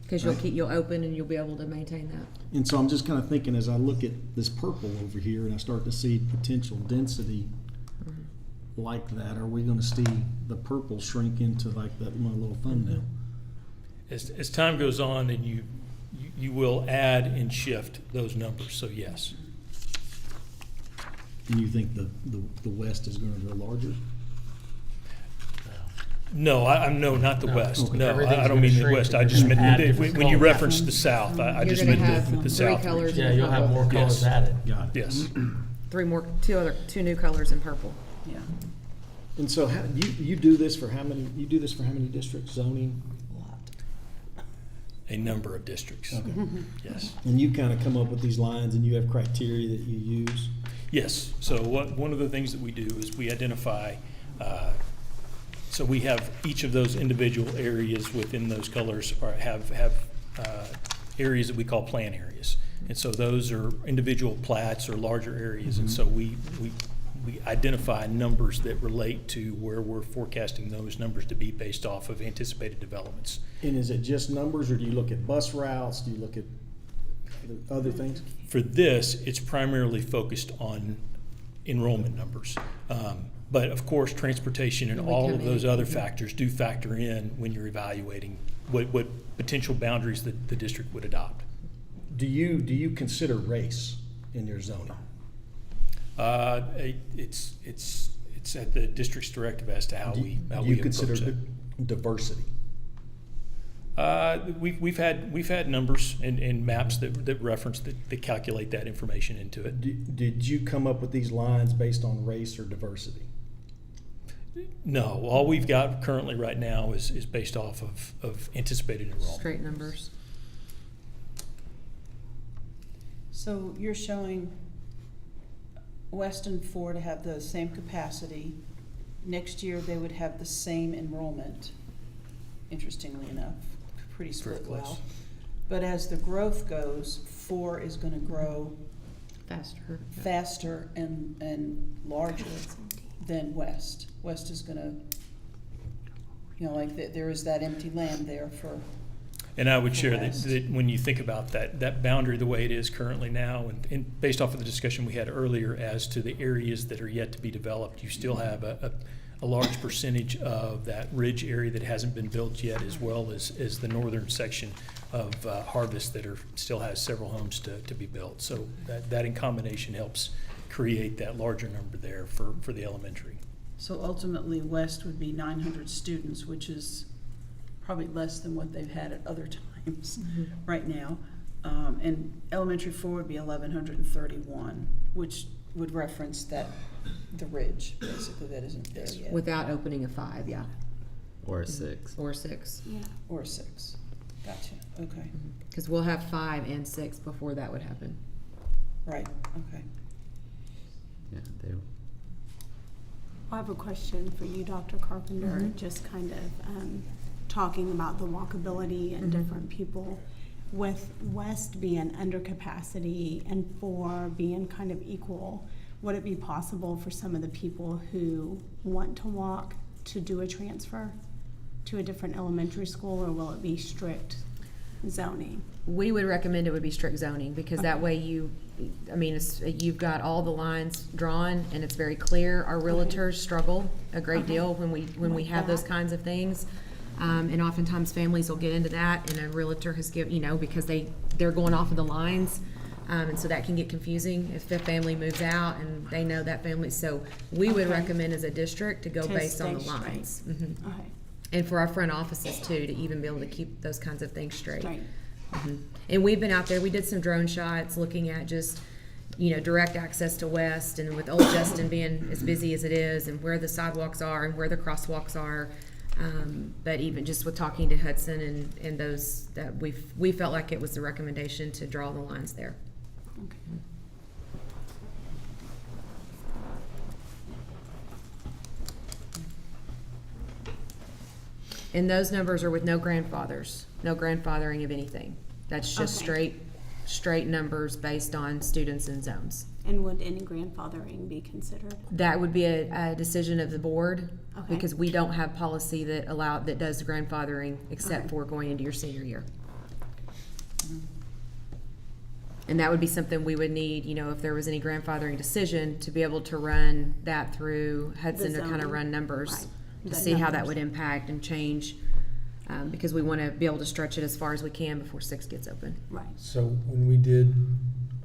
Because you'll open and you'll be able to maintain that. And so I'm just kind of thinking as I look at this purple over here and I start to see potential density like that, are we going to see the purple shrink into like that my little thumbnail? As time goes on, then you will add and shift those numbers, so yes. And you think the west is going to go larger? No, no, not the west. Okay. No, Everything's I don't gonna mean the shrink, west. but I you're just gonna meant, add different when you colors. referenced the south, I You're just gonna meant have the three south. colors. region. Yeah, you'll have more colors Yes. added. Got it. Yes. Two new colors in purple. Yeah. And so how, you do this for how many, you do this for how many districts, zoning? A number of districts. Okay. Yes. And you kind of come up with these lines and you have criteria that you use? Yes. So one of the things that we do is we identify, so we have each of those individual areas within those colors have areas that we call plan areas. And so those are individual plats or larger areas. And so we identify numbers that relate to where we're forecasting those numbers to be based off of anticipated developments. And is it just numbers, or do you look at bus routes? Do you look at other things? For this, it's primarily focused on enrollment numbers. But of course, transportation and all of those other factors do factor in when you're evaluating what potential boundaries that the district would adopt. Do you consider race in your zoning? It's at the district's directive as to how we you approach consider that. diversity? We've had numbers and maps that reference that calculate that information into it. Did you come up with these lines based on race or diversity? No, all we've got currently right now is based off of anticipated enrollment. Straight numbers. So you're showing West and 4 to have the same capacity. Next year, they would have the same enrollment, interestingly enough, pretty split Very close. well. But as the growth goes, 4 is gonna grow faster and larger than West. West is gonna, there is that empty land there for. And I would share West. that when you think about that boundary the way it is currently now, and based off of the discussion we had earlier as to the areas that are yet to be developed, you still have a large percentage of that ridge area that hasn't been built yet, as well as the northern section of Harvest that still has several homes to be built. So that in combination helps create that larger number there for the elementary. So ultimately, West would be 900 students, which is probably less than what they've had at other times right now. And elementary 4 would be 1,131, which would reference the ridge, basically, that isn't there yet. Without opening a 5, yeah. Or a 6. Or 6. Yeah. Or 6. Gotcha, okay, Because we'll have 5 and 6 before that would happen. right, okay. Yeah, I have a question for you, Dr. Carpenter, Mhm. just kind of talking about the walkability and Mhm. different people. With West being under capacity and 4 being kind of equal, would it be possible for some of the people who want to walk to do a transfer to a different elementary school, or will it be strict zoning? We would recommend it would be strict zoning, because that way you've got all the lines drawn and it's very clear. Our realtors struggle a great deal when we have those kinds of things. And oftentimes families will get into that, and a realtor has because they're going off of the lines. And so that can get confusing if the family moves out and they know that family. So we would recommend as a district to go To based on the stay lines. straight. Mhm. Okay, And for our front offices too, to even be able to keep those kinds of things straight. straight. And we've been out there, we did some drone shots looking at just, direct access to West, and with Old Justin being as busy as it is, and where the sidewalks are and where the crosswalks are. But even just with talking to Hudson and those, that we felt like it was the recommendation to draw the lines there. Okay. And those numbers are with no grandfathers, no grandfathering of anything. That's just Okay. straight straight numbers based on students and zones. And would any grandfathering be considered? That would be a decision of the board, Okay. because we don't have policy that does grandfathering except Okay. for going into your senior year. And that would be something we would need, if there was any grandfathering decision, to be able to run that through Hudson to kind of zoning. run numbers Right. to The see how that numbers. would impact and change, because we want to be able to stretch it as far as we can before 6 gets open. Right. So when we did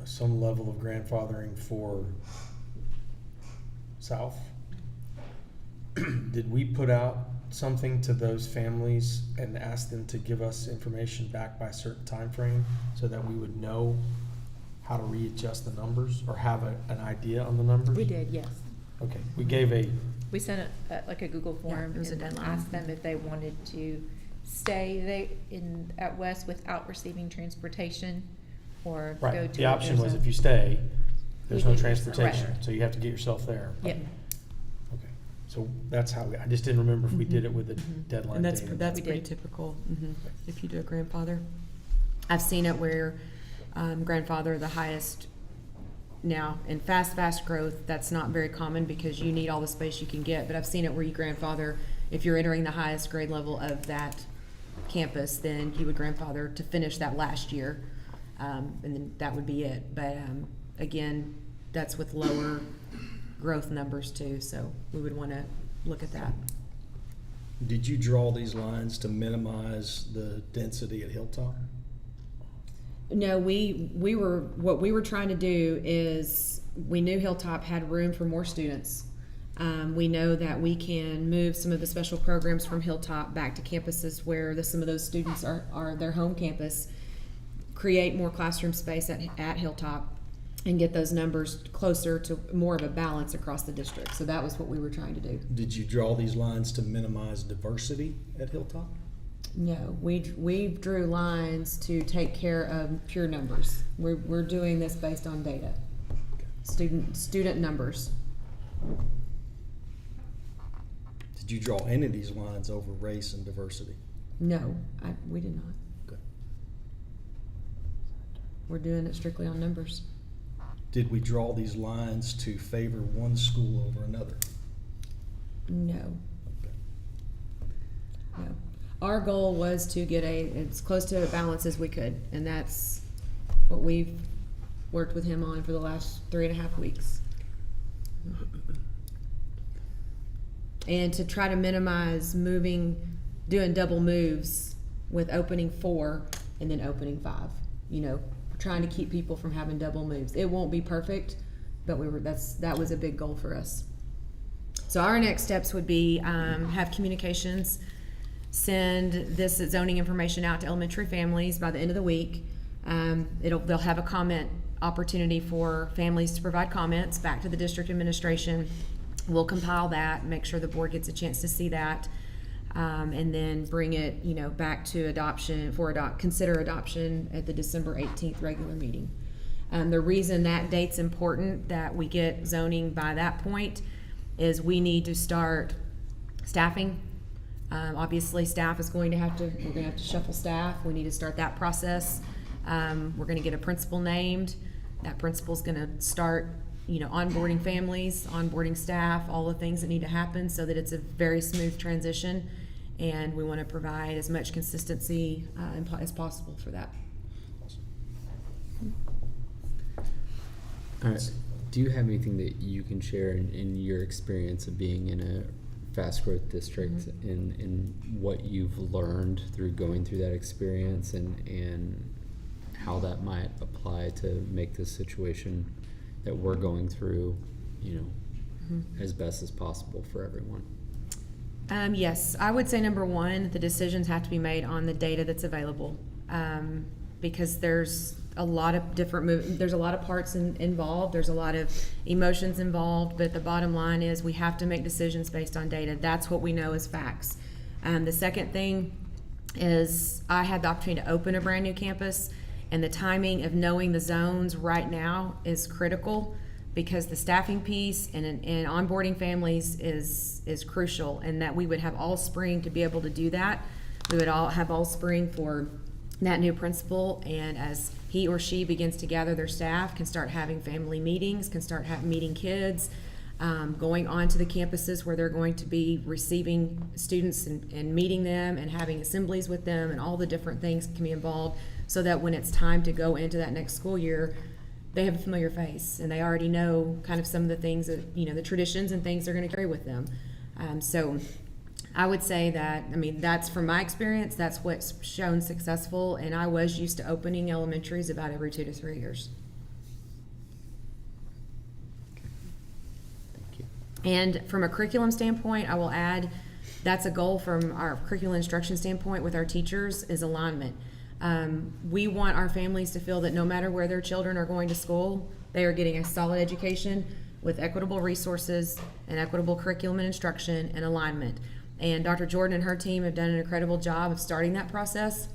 some level of grandfathering for South, did we put out something to those families and ask them to give us information back by a certain time frame so that we would know how to readjust the numbers or have an idea on the numbers? We did, yes. Okay, we gave We sent like a Google form it was a and deadline. asked them if they wanted to stay at West without receiving transportation or go right, to. the option was there's if you stay, there's You no do, transportation, right. so you have to get yourself there. Yep. Okay, so that's how, I just didn't remember if we did it with a deadline And that's date or not. that's We pretty did. typical, if you do a grandfather. I've seen it where grandfather the highest now in fast growth. That's not very common because you need all the space you can get. But I've seen it where you grandfather, if you're entering the highest grade level of that campus, then you would grandfather to finish that last year, and then that would be it. But again, that's with lower growth numbers too, so we would want to look at that. Did you draw these lines to minimize the density at Hilltop? No, what we were trying to do is, we knew Hilltop had room for more students. We know that we can move some of the special programs from Hilltop back to campuses where some of those students are their home campus, create more classroom space at Hilltop, and get those numbers closer to more of a balance across the district. So that was what we were trying to do. Did you draw these lines to minimize diversity at Hilltop? No, we drew lines to take care of pure numbers. We're doing this based on data, student numbers. Did you draw any of these lines over race and diversity? No, we did not. Okay. We're doing it strictly on numbers. Did we draw these lines to favor one school over another? No. Okay. No. Our goal was to get as close to a balance as we could, and that's what we've worked with him on for the last 3.5 weeks. And to try to minimize doing double moves with opening 4 and then opening 5. Trying to keep people from having double moves. It won't be perfect, but that was a big goal for us. So our next steps would be have communications, send this zoning information out to elementary families by the end of the week. They'll have a comment opportunity for families to provide comments back to the district administration. We'll compile that, make sure the board gets a chance to see that, and then bring it, back to adoption consider adoption at the December 18th regular meeting. The reason that date's important, that we get zoning by that point, is we need to start staffing. Obviously, staff is we're going to have to shuffle staff. We need to start that process. We're going to get a principal named. That principal's going to start, onboarding families, onboarding staff, all the things that need to happen so that it's a very smooth transition. And we want to provide as much consistency as possible for that. All right. Do you have anything that you can share in your experience of being in a fast growth district, and what you've learned through going through that experience, and how that might apply to make this situation that we're going through, as best as possible for everyone? Yes, I would say number one, the decisions have to be made on the data that's available, because there's a lot of there's a lot of parts involved, there's a lot of emotions involved, but the bottom line is we have to make decisions based on data. That's what we know as facts. The second thing is I had the opportunity to open a brand new campus, and the timing of knowing the zones right now is critical, because the staffing piece and onboarding families is crucial, and that we would have all spring to be able to do that. We would all have all spring for that new principal, and as he or she begins to gather their staff, can start having family meetings, can start meeting kids, going on to the campuses where they're going to be receiving students and meeting them and having assemblies with them, and all the different things can be involved, so that when it's time to go into that next school year, they have a familiar face and they already know kind of some of the things that, you know, the traditions and things they're going to carry with them. So I would say that, I mean, that's from my experience, that's what's shown successful, and I was used to opening elementaries about every 2 to 3 years. Thank you. And from a curriculum standpoint, I will add, that's a goal from our curriculum instruction standpoint with our teachers, is alignment. We want our families to feel that no matter where their children are going to school, they are getting a solid education with equitable resources and equitable curriculum and instruction and alignment. And Dr. Jordan and her team have done an incredible job of starting that process.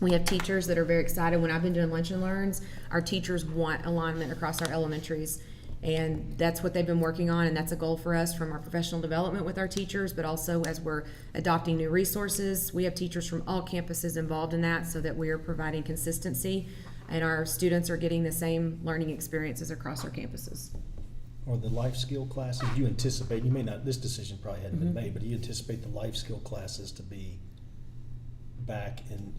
We have teachers that are very excited. When I've been doing lunch and learns, our teachers want alignment across our elementaries. And that's what they've been working on, and that's a goal for us from our professional development with our teachers, but also as we're adopting new resources. We have teachers from all campuses involved in that, so that we are providing consistency and our students are getting the same learning experiences across our campuses. Or the life skill classes, do you anticipate, you may not, this decision probably hadn't been made, but do you anticipate the life skill classes to be back in,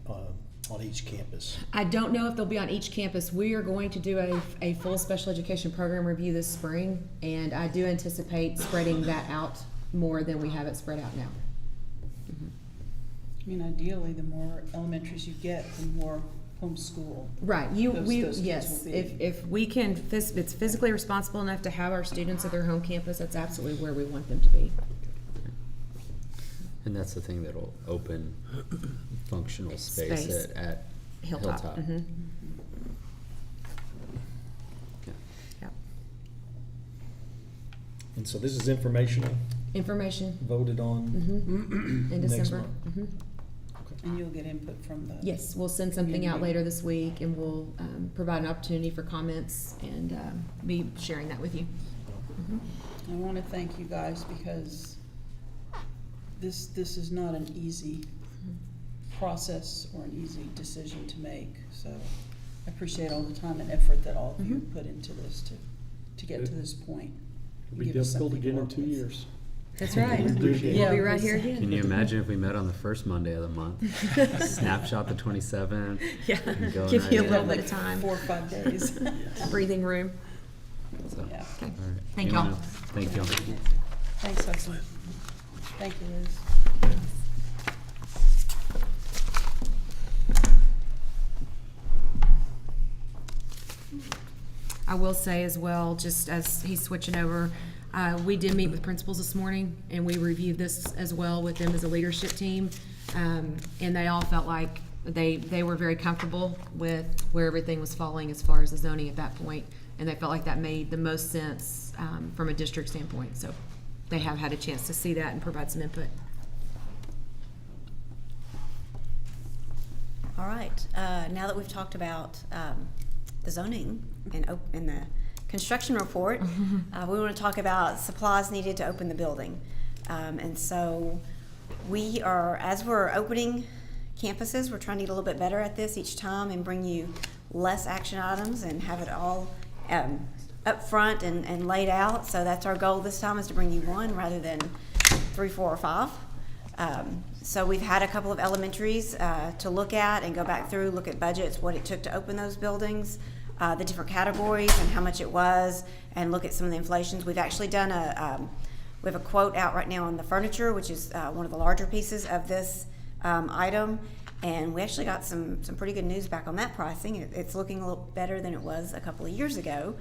on each campus? I don't know if they'll be on each campus. We are going to do a full special education program review this spring, and I do anticipate spreading that out more than we have it spread out now. I mean, ideally, the more elementaries you get, the more homeschool. Right. those kids Yes. will be. If we can, it's physically responsible enough to have our students at their home campus, that's absolutely where we want them to be. And that's the thing that'll open functional space Space. at Hilltop. Okay. Yep. And so this is informational, Information. voted on In next December. month? And you'll get input from the. Yes, we'll send something out Community. later this week, and we'll provide an opportunity for comments and be sharing that with you. I want to thank you guys, because this is not an easy process or an easy decision to make. So I appreciate all the time and effort that all of you put into this to get to this point. It'll be Give us difficult something to again in work 2 with. years. That's right. Appreciate We'll it. be right here again. Can you imagine if we met on the first Monday of the month? Snapshot the 27th. Yeah, and going give right you a in. little bit of time. 4 or 5 days. Breathing room. So, Yeah. all right. Thank Anyone y'all. else? Thank y'all. Thanks, Hudson. Thank you, Liz. I will say as well, just as he's switching over, we did meet with principals this morning, and we reviewed this as well with them as a leadership team. And they all felt like they were very comfortable with where everything was falling as far as the zoning at that point, and they felt like that made the most sense from a district standpoint. So they have had a chance to see that and provide some input. All right, now that we've talked about the zoning and the construction report, we want to talk about supplies needed to open the building. And so we are, as we're opening campuses, we're trying to get a little bit better at this each time and bring you less action items and have it all up front and laid out. So that's our goal this time, is to bring you one rather than 3, 4, or 5. So we've had a couple of elementaries to look at and go back through, look at budgets, what it took to open those buildings, the different categories and how much it was, and look at some of the inflations. We've actually done we have a quote out right now on the furniture, which is one of the larger pieces of this item, and we actually got some pretty good news back on that pricing. It's looking a little better than it was a couple of years ago.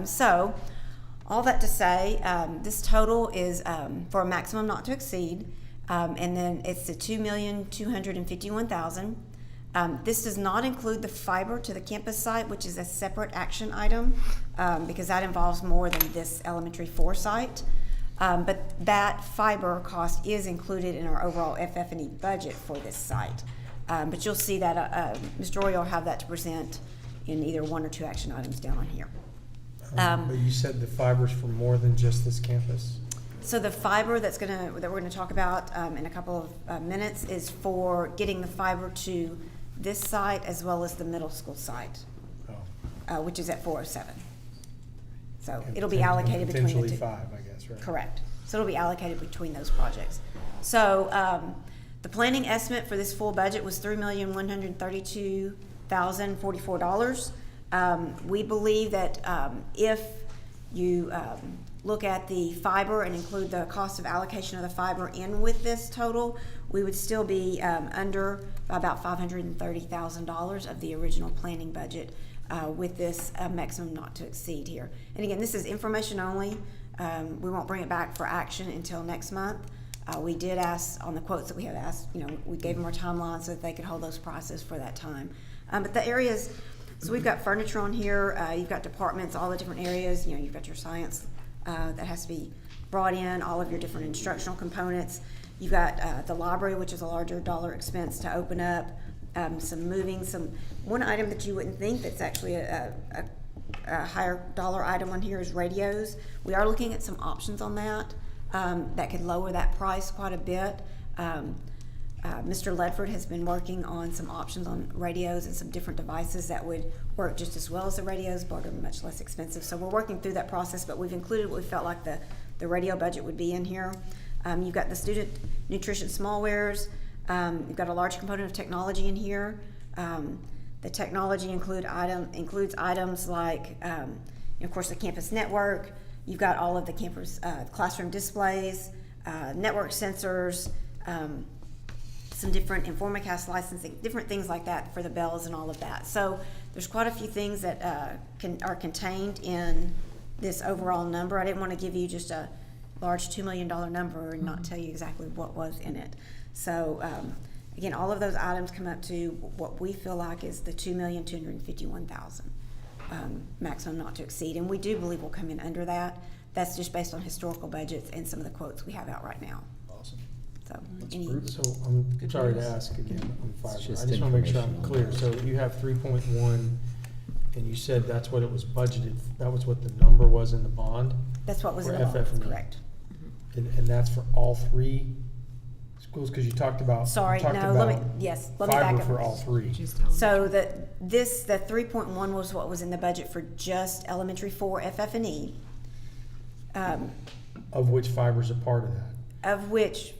So all that to say, this total is for a maximum not to exceed, and then it's the $2,251,000. This does not include the fiber to the campus site, which is a separate action item, because that involves more than this elementary 4 site. But that fiber cost is included in our overall FF&E budget for this site. But you'll see that Ms. Jory will have that to present in either 1 or 2 action items down on here. But you said the fiber's for more than just this campus? So the fiber that we're gonna talk about in a couple of minutes is for getting the fiber to this site as well as the middle school site, Oh. which is at 407. So And it'll be poten- allocated between the two. Potentially 5, I guess, right? Correct. So it'll be allocated between those projects. So the planning estimate for this full budget was $3,132,044. We believe that if you look at the fiber and include the cost of allocation of the fiber in with this total, we would still be under by about $530,000 of the original planning budget with this maximum not to exceed here. And again, this is information only. We won't bring it back for action until next month. We did ask on the quotes that we have asked, we gave them our timeline so that they could hold those prices for that time. But the areas, so we've got furniture on here, you've got departments, all the different areas, you've got your science that has to be brought in, all of your different instructional components. You've got the library, which is a larger dollar expense to open up, one item that you wouldn't think that's actually a higher dollar item on here is radios. We are looking at some options on that that could lower that price quite a bit. Mr. Ledford has been working on some options on radios and some different devices that would work just as well as the radios, but are much less expensive. So we're working through that process, but we've included what we felt like the radio budget would be in here. You've got the student nutrition smallwares. You've got a large component of technology in here. The technology includes items like, of course, the campus network. You've got all of the campus classroom displays, network sensors, some different Informacast licensing, different things like that for the bells and all of that. So there's quite a few things that are contained in this overall number. I didn't want to give you just a large $2 million number and not tell you exactly what was in it. So again, all of those items come up to what we feel like is the $2,251,000 maximum not to exceed. And we do believe we'll come in under that. That's just based on historical budgets and some of the quotes we have out right now. Awesome. So, So I'm sorry to ask again on fiber. I just just want to make sure I'm information. clear. So you have 3.1, and you said that's what it was budgeted. That was what the number was in the bond? That's what was in For the bond, FF&E. correct. And that's for all 3 schools? Because you talked about Sorry, you talked no, about let me back fiber up. for all 3. So the 3.1 was what was in the budget for just elementary 4 FF&E, Of which fiber's a part of that. of which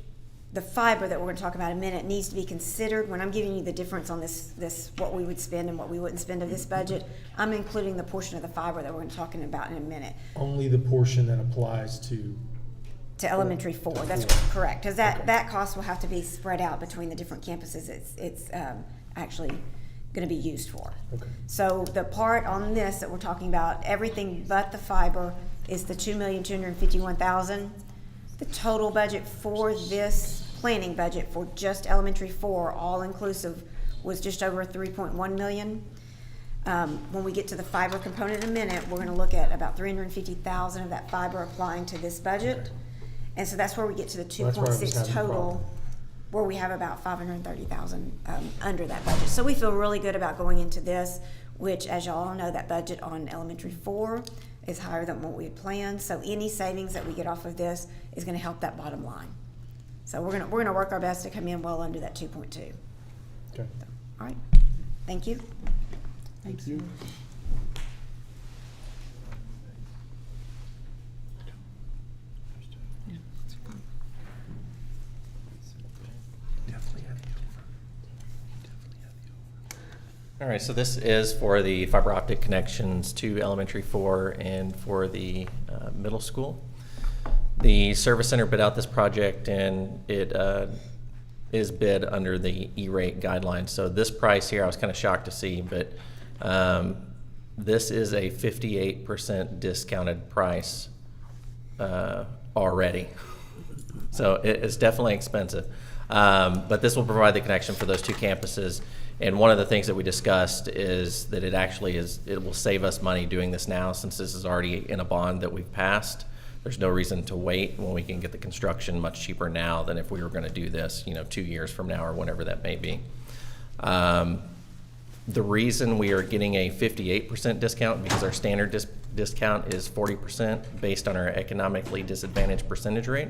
the fiber that we're going to talk about in a minute needs to be considered. When I'm giving you the difference on this what we would spend and what we wouldn't spend of this budget, I'm including the portion of the fiber that we're going to talk about in a minute. Only the portion that applies to Elementary 4, that's correct, because that cost will have to be spread out between the different campuses it's actually going to be used for. Okay. So the part on this that we're talking about, everything but the fiber, is the $2,251,000. The total budget for this planning budget for just elementary 4, all inclusive, was just over $3.1 million. When we get to the fiber component in a minute, we're going to look at about $350,000 of that fiber applying to this budget. Okay. And so that's where we get to the So that's where I was 2.6 having a total, problem. where we have about $530,000 under that budget. So we feel really good about going into this, which, as y'all all know, that budget on elementary 4 is higher than what we had planned. So any savings that we get off of this is going to help that bottom line. So we're gonna work our best to come in well under that 2.2. Okay. All right. Thank you. Thank you. All right, so this is for the fiber optic connections to elementary 4 and for the middle school. The service center bid out this project, and it is bid under the E-rate guidelines. So this price here, I was kind of shocked to see, but this is a 58% discounted price already. So it's definitely expensive. But this will provide the connection for those 2 campuses. And one of the things that we discussed is that it will save us money doing this now, since this is already in a bond that we've passed. There's no reason to wait when we can get the construction much cheaper now than if we were going to do this, 2 years from now or whenever that may be. The reason we are getting a 58% discount, because our standard discount is 40% based on our economically disadvantaged percentage rate.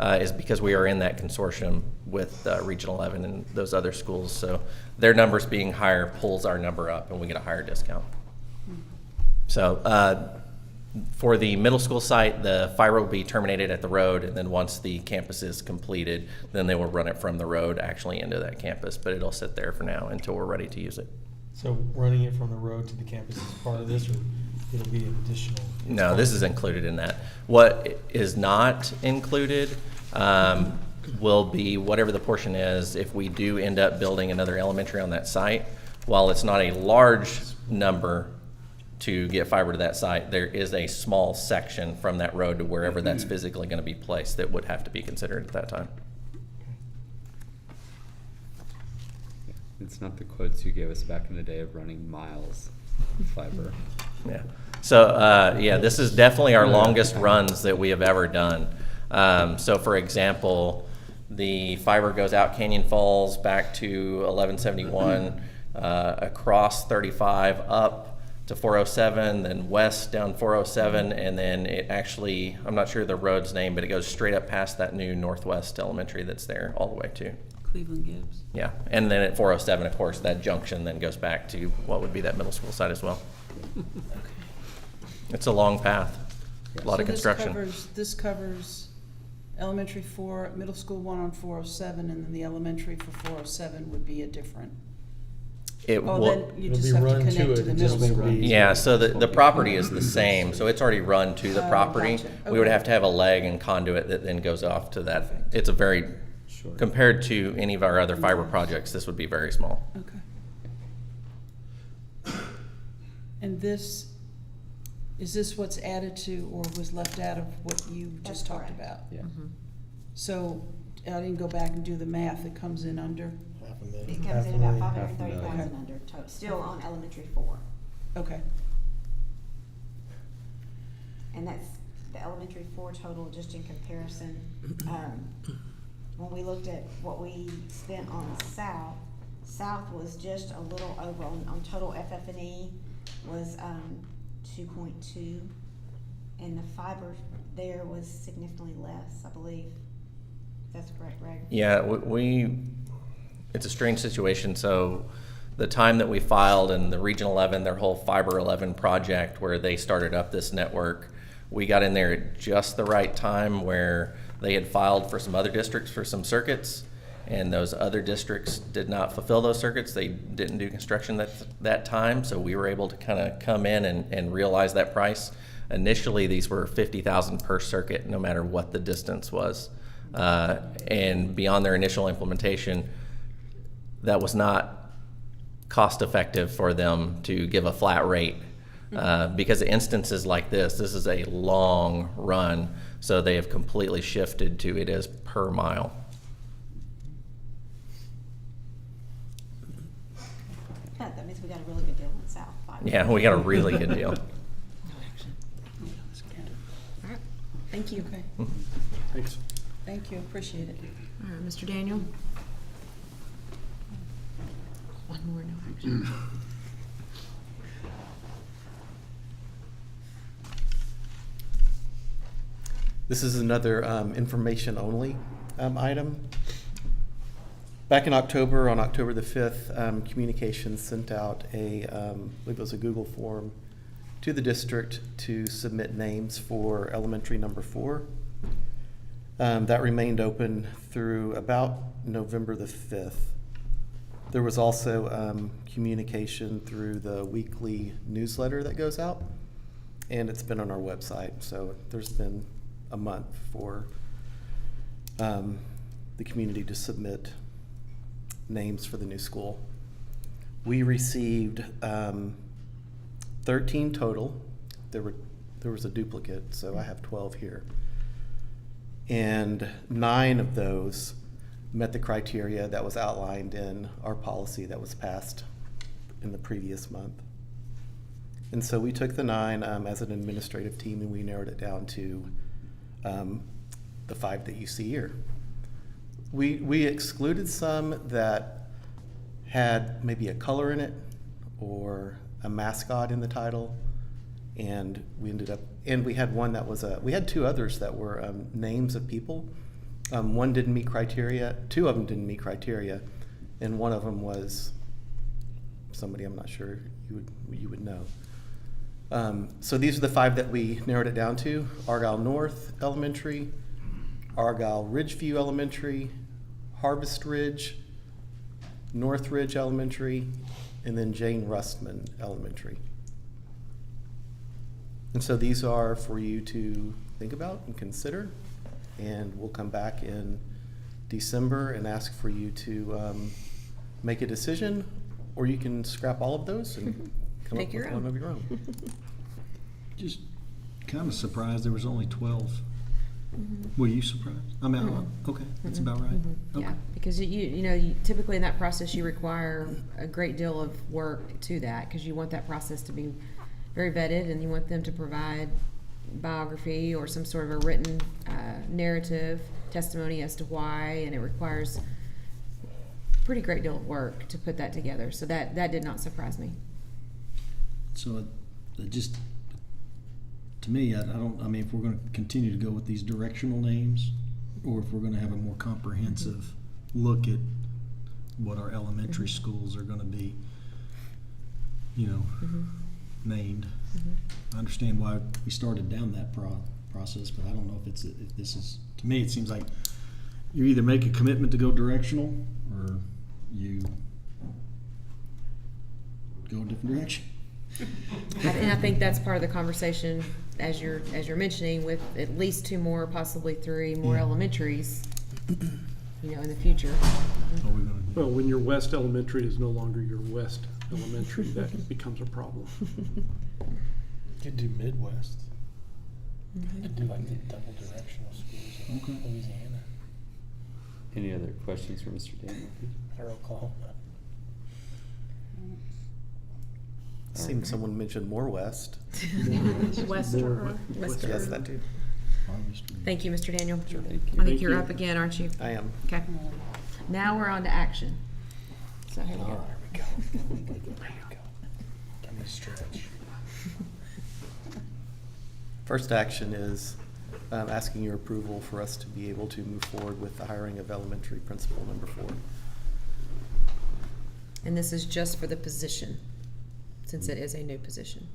is because we are in that consortium with Region 11 and those other schools. So their numbers being higher pulls our number up, and we get a higher discount. So for the middle school site, the fiber will be terminated at the road, and then once the campus is completed, then they will run it from the road actually into that campus, but it'll sit there for now until we're ready to use it. So running it from the road to the campus is part of this, or it'll be an additional? No, this is included in that. What is not included will be whatever the portion is if we do end up building another elementary on that site. While it's not a large number to get fiber to that site, there is a small section from that road to wherever that's physically going to be placed that would have to be considered at that time. It's not the quotes you gave us back in the day of running miles of fiber. Yeah. So, yeah, this is definitely our longest runs that we have ever done. So, for example, the fiber goes out Canyon Falls back to 1171, across 35 up to 407, then west down 407, and then it actually, I'm not sure the road's name, but it goes straight up past that new Northwest Elementary that's there all the way to. Cleveland Gibbs. Yeah, and then at 407, of course, that junction then goes back to what would be that middle school site as well. It's a long path, a lot of construction. This covers elementary 4, middle school 1 on 407, and then the elementary for 407 would be a different. It Oh, will, then you it'll just be have to run to connect it, to the it middle just school. won't be- yeah, so the property is the same, so it's already run to the Oh, property. gotcha. We would Okay. have to have a leg and conduit that then goes off to that. It's a very, compared to any of our other fiber projects, this would be very small. Okay. And this, is this what's added to or was left out of what you That's just talked correct. about? Yeah. So I didn't go back and do the math, it comes in under? It comes in about 530,000 under total, still on elementary 4. Okay. And that's the elementary 4 total, just in comparison. When we looked at what we spent on South was just a little over, on total FF&E was 2.2. And the fiber there was significantly less, I believe. That's correct, Greg? Yeah, it's a strange situation. So the time that we filed in the Region 11, their whole Fiber 11 project where they started up this network, we got in there at just the right time where they had filed for some other districts for some circuits, and those other districts did not fulfill those circuits. They didn't do construction that time, so we were able to kind of come in and realize that price. Initially, these were $50,000 per circuit, no matter what the distance was. And beyond their initial implementation, that was not cost effective for them to give a flat rate. Because instances like this is a long run, so they have completely shifted to it as per mile. That means we got a really good deal on South fiber. Yeah, we got a really good deal. All right, thank you. Okay, Thanks. thank you, appreciate it. All right, Mr. Daniel. One more, no action. This is another information only item. Back in October, on October the 5th, Communications sent out I believe it was a Google form to the district to submit names for elementary number 4. That remained open through about November the 5th. There was also communication through the weekly newsletter that goes out, and it's been on our website. So there's been a month for the community to submit names for the new school. We received 13 total. There was a duplicate, so I have 12 here. And 9 of those met the criteria that was outlined in our policy that was passed in the previous month. And so we took the 9 as an administrative team, and we narrowed it down to the 5 that you see here. We excluded some that had maybe a color in it or a mascot in the title, and we ended up, and we had one that was we had 2 others that were names of people, One didn't meet criteria, two of them didn't meet criteria, and one of them was somebody I'm not sure you would know. So these are the 5 that we narrowed it down to: Argyle North Elementary, Argyle Ridgeview Elementary, Harvest Ridge, North Ridge Elementary, and then Jane Rustman Elementary. And so these are for you to think about and consider, and we'll come back in December and ask for you to make a decision, or you can scrap all of those and come Make up your with one own. of your own. Just kind of surprised there was only 12. Were you surprised? I mean, okay, that's about right. Okay. Yeah, because typically in that process, you require a great deal of work to that, because you want that process to be very vetted, and you want them to provide biography or some sort of a written narrative testimony as to why, and it requires a pretty great deal of work to put that together. So that did not surprise me. So it just, to me, I mean, if we're going to continue to go with these directional names, or if we're going to have a more comprehensive look at what our elementary schools are going to be, named. I understand why we started down that process, but I don't know if this is, to me, it seems like you either make a commitment to go directional, or you go a different direction. And I think that's part of the conversation, as you're mentioning, with at least 2 more, possibly 3 more elementaries, in the future. What are we going to do? Well, when your West Elementary is no longer your West Elementary, that becomes a problem. Could do Midwest. Could do like the double directional schools in Okay. Louisiana Any other questions for Mr. Daniel? or Oklahoma. Seemed someone mentioned more West. Wester. Yes, that too. Thank you, Mr. Daniel. Sure. I think Thank you're you. up again, aren't you? I am. Okay. Now we're on to action. So here we Oh, go. there we go. There we go. Give me a stretch. First action is asking your approval for us to be able to move forward with the hiring of elementary principal number 4. And this is just for the position, since it is a new position.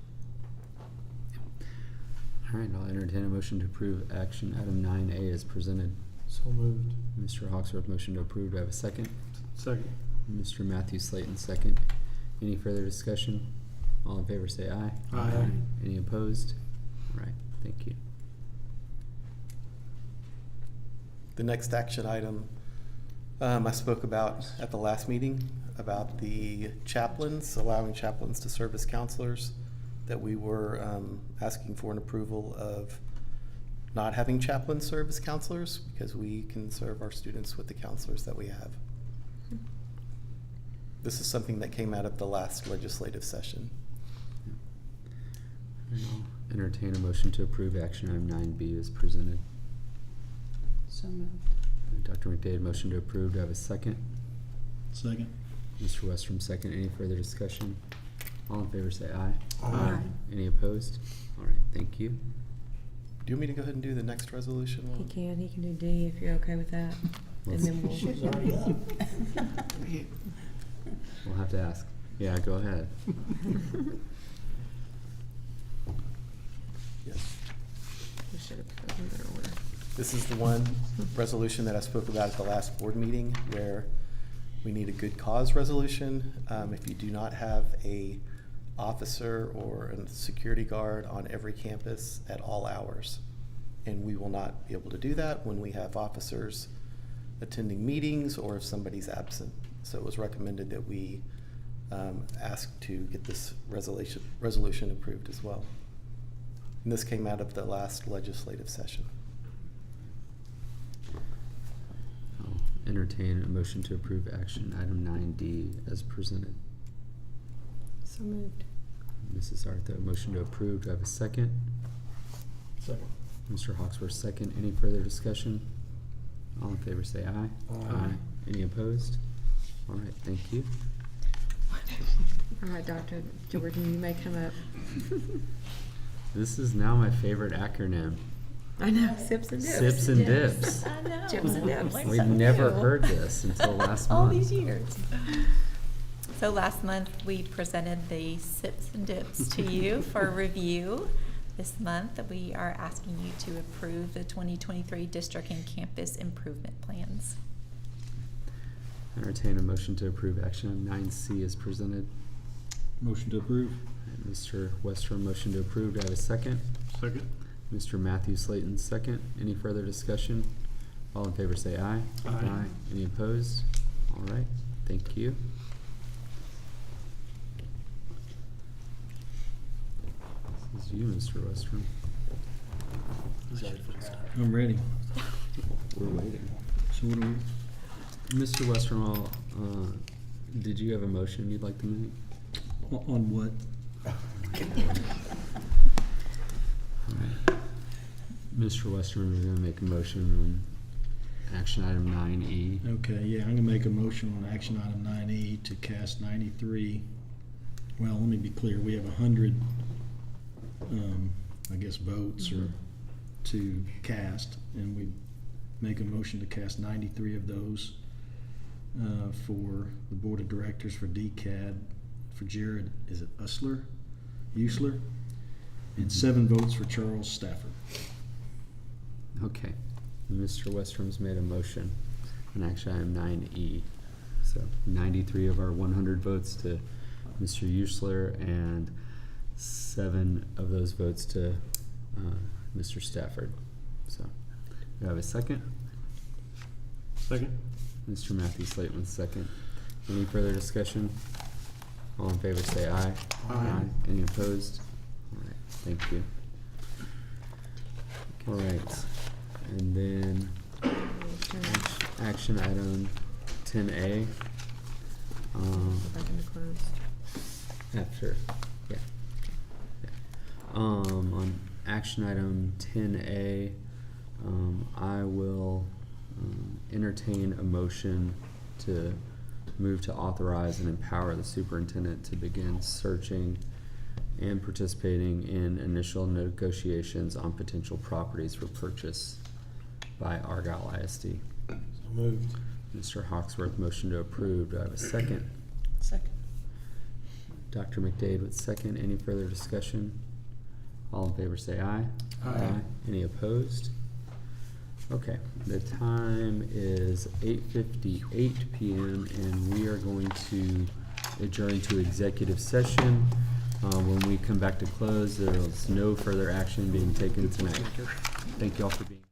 All right, I'll entertain a motion to approve action item 9A as presented. So moved. Mr. Hawksworth, motion to approve. Do I have a second? Second. Mr. Matthew Slayton, second. Any further discussion? All in favor say aye. Aye. Any opposed? All right, thank you. The next action item, I spoke about at the last meeting about the chaplains, allowing chaplains to serve as counselors, that we were asking for an approval of not having chaplains serve as counselors, because we can serve our students with the counselors that we have. This is something that came out of the last legislative session. I'll entertain a motion to approve action item 9B as presented. So moved. Dr. McDade, motion to approve. Do I have a second? Second. Mr. Westrom, second. Any further discussion? All in favor say aye. Aye. Any opposed? All right, thank you. Do you want me to go ahead and do the next resolution? He can do D if you're okay with that. And then we'll. She's already up. We'll have to ask. Yeah, go ahead. Yes. We should have put them in better order. This is the one resolution that I spoke about at the last board meeting, where we need a good cause resolution. If you do not have a officer or a security guard on every campus at all hours, and we will not be able to do that when we have officers attending meetings or if somebody's absent. So it was recommended that we ask to get this resolution approved as well. And this came out of the last legislative session. I'll entertain a motion to approve action item 9D as presented. So moved. Mrs. Artho, motion to approve. Do I have a second? Second. Mr. Hawksworth, second. Any further discussion? All in favor say aye. Aye. Any opposed? All right, thank you. All right, Dr. Jordan, you may come up. This is now my favorite acronym. I know, sips and dips. Sips and dips. I know. Chips and dips. Learn We've something never new. heard this until last All month. these years. So last month, we presented the sips and dips to you for review. This month, we are asking you to approve the 2023 district and campus improvement plans. Entertain a motion to approve action item 9C as presented. Motion to approve. Mr. Westrom, motion to approve. Do I have a second? Second. Mr. Matthew Slayton, second. Any further discussion? All in favor say aye. Aye. Any opposed? All right, thank you. This is you, Mr. Westrom. I'm ready. We're waiting. So what do we, Mr. Westrom, did you have a motion you'd like to make? on what? Mr. Westrom is gonna make a motion on action item 9E. Okay, yeah, I'm gonna make a motion on action item 9E to cast 93. Well, let me be clear, we have 100, I guess, votes or to cast, and we make a motion to cast 93 of those for the Board of Directors for DCAD, for Jared, is it Usler? And 7 votes for Charles Stafford. Okay, Mr. Westrom's made a motion on action item 9E. So 93 of our 100 votes to Mr. Usler and 7 of those votes to Mr. Stafford. So, do I have a second? Second. Mr. Matthew Slayton, second. Any further discussion? All in favor say aye. Aye. Any opposed? All right, thank you. All right, and then action item 10A. Back into closed. After, yeah. On action item 10A, I will entertain a motion to move to authorize and empower the superintendent to begin searching and participating in initial negotiations on potential properties for purchase by Argyle ISD. So moved. Mr. Hawksworth, motion to approve. Do I have a second? Second. Dr. McDade with second. Any further discussion? All in favor say aye. Aye. Any opposed? Okay, the time is 8:58 p.m. and we are going to adjourn to executive session. When we come back to close, there's no further action being taken tonight. Thank you all for being here.